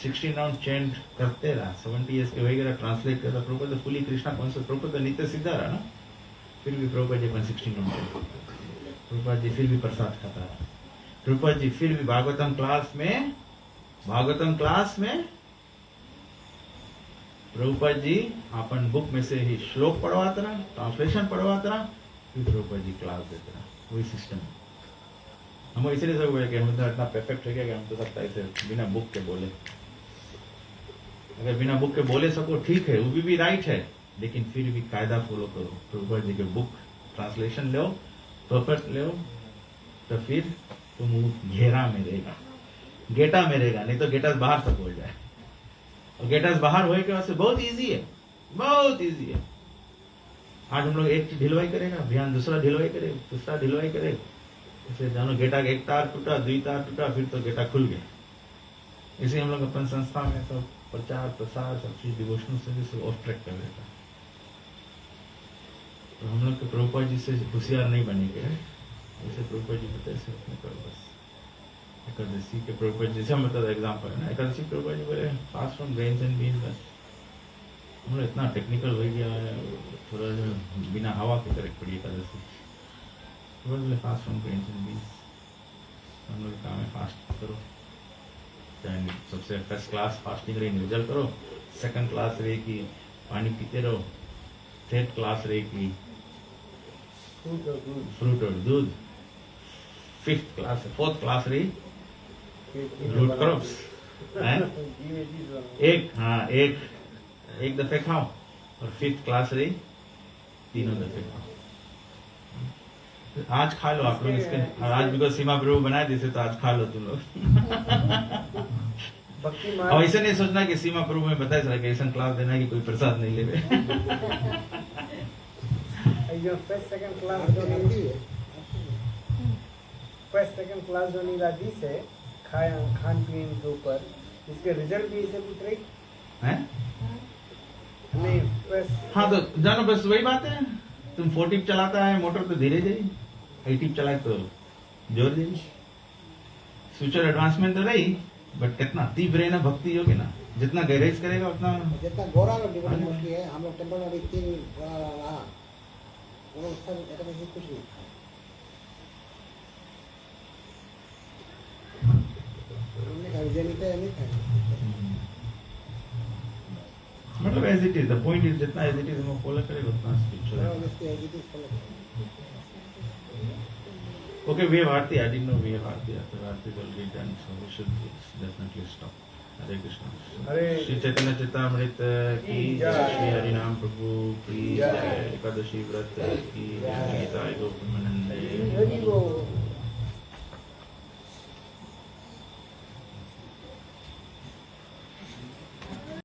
16 round chant करते रहा, 70 years के वगैरह ट्रांसलेट करता। प्रभुपाद फुली कृष्णा कॉन्सेप्ट, प्रभुपाद नित्य सीधा रहा ना, फिर भी प्रभुपाद जी अपन 16 राउंड चेंट करते। प्रभुपाद जी फिर भी प्रसाद खाता है। प्रभुपाद जी फिर भी भागवतम क्लास में प्रभुपाद जी अपन बुक में से ही श्लोक पढ़वाते रहा, ट्रांसलेशन पढ़वाते रहा, फिर प्रभुपाद जी क्लास देते रहा। वही सिस्टम है। हम इसलिए सब बोले कि हम इतना परफेक्ट हो गया कि हम तो सकता है बिना बुक के बोले। अगर बिना बुक के बोले सको ठीक है, वो भी राइट है, लेकिन फिर भी कायदा फॉलो करो। प्रभुपाद जी के बुक ट्रांसलेशन लो, परफेक्ट लो, तो फिर तुम घेरा में रहेगा, गेटा में रहेगा। नहीं तो गेटा बाहर तक हो जाए, और गेटा बाहर होए के वास्ते बहुत इजी है, बहुत इजी है। आज हम लोग एक ढिलवाई करेगा, अभियान दूसरा ढिलवाई करे, तीसरा ढिलवाई करे, इसे जानो गेटा का एक तार टूटा, 2 तार टूटा, फिर तो गेटा खुल गया। इसे हम लोग अपन संस्था में सब प्रचार प्रसार सब चीज डिवोशनल सर्विस ऑफ ट्रैक कर लेता। तो हम लोग के प्रभुपाद जी से होशियार नहीं बनेंगे, जैसे प्रभुपाद जी बताए से अपने करो बस। एकादशी के प्रभुपाद जी से हम बता एग्जाम्पल है ना, एकादशी प्रभुपाद जी बोले fast from grains and beans. बस हम लोग इतना टेक्निकल हो गया है, थोड़ा बिना हवा के करेक्ट पड़ी एकादशी। बोले fast from grains and beans. हम लोग काम है फास्ट करो, चाहे सबसे फर्स्ट क्लास फास्टिंग रहे इंडिविजुअल करो, सेकंड क्लास रहे कि पानी पीते रहो, थर्ड क्लास रहे कि फ्रूट और दूध, फिफ्थ क्लास फोर्थ क्लास रही रूट क्रॉप्स। एक दफे खाओ, और फिफ्थ क्लास रही 3 दफे खाओ। आज खा लो आप लोग इसके, आज बिकॉज सीमा प्रभु बनाए जैसे तो आज खा लो तुम लोग। और ऐसे नहीं सोचना कि सीमा प्रभु में बताया चला कि ऐसा क्लास देना है कि कोई प्रसाद नहीं ले। फर्स्ट सेकंड क्लास जो नीलादी से खान पीन के ऊपर इसके रिजल्ट भी इसे पूछ रही है। नहीं फर्स्ट, हाँ तो जानो बस वही बात है, तुम 40 चलाता है मोटर तो धीरे जाएगी, 80 चलाए तो जोर देगी। फ्यूचर एडवांसमेंट तो रही, बट कितना तीव्र है ना भक्ति योगी ना, जितना गहराई करेगा उतना जितना गोरा लोग डिपेंड होती है। हम लोग टेम्पल में भी 3 गोरा रहा, वो लोग सब एकादशी कुछ नहीं खाए। हमने कहा विजय नहीं खाए, मतलब as it is, the point is जितना एज इट इज हम फॉलो करेगा उतना spiritual. Okay, we have Aarti. I didn't know we have Aarti. After Aarti is already done, so we should definitely stop. Hare Krishna. हरे श्री चैतन्य चेतामृत की जय, श्री हरि नाम प्रभु की जय, एकादशी व्रत की जय, गीता गोपमनंदे। हरि बोल।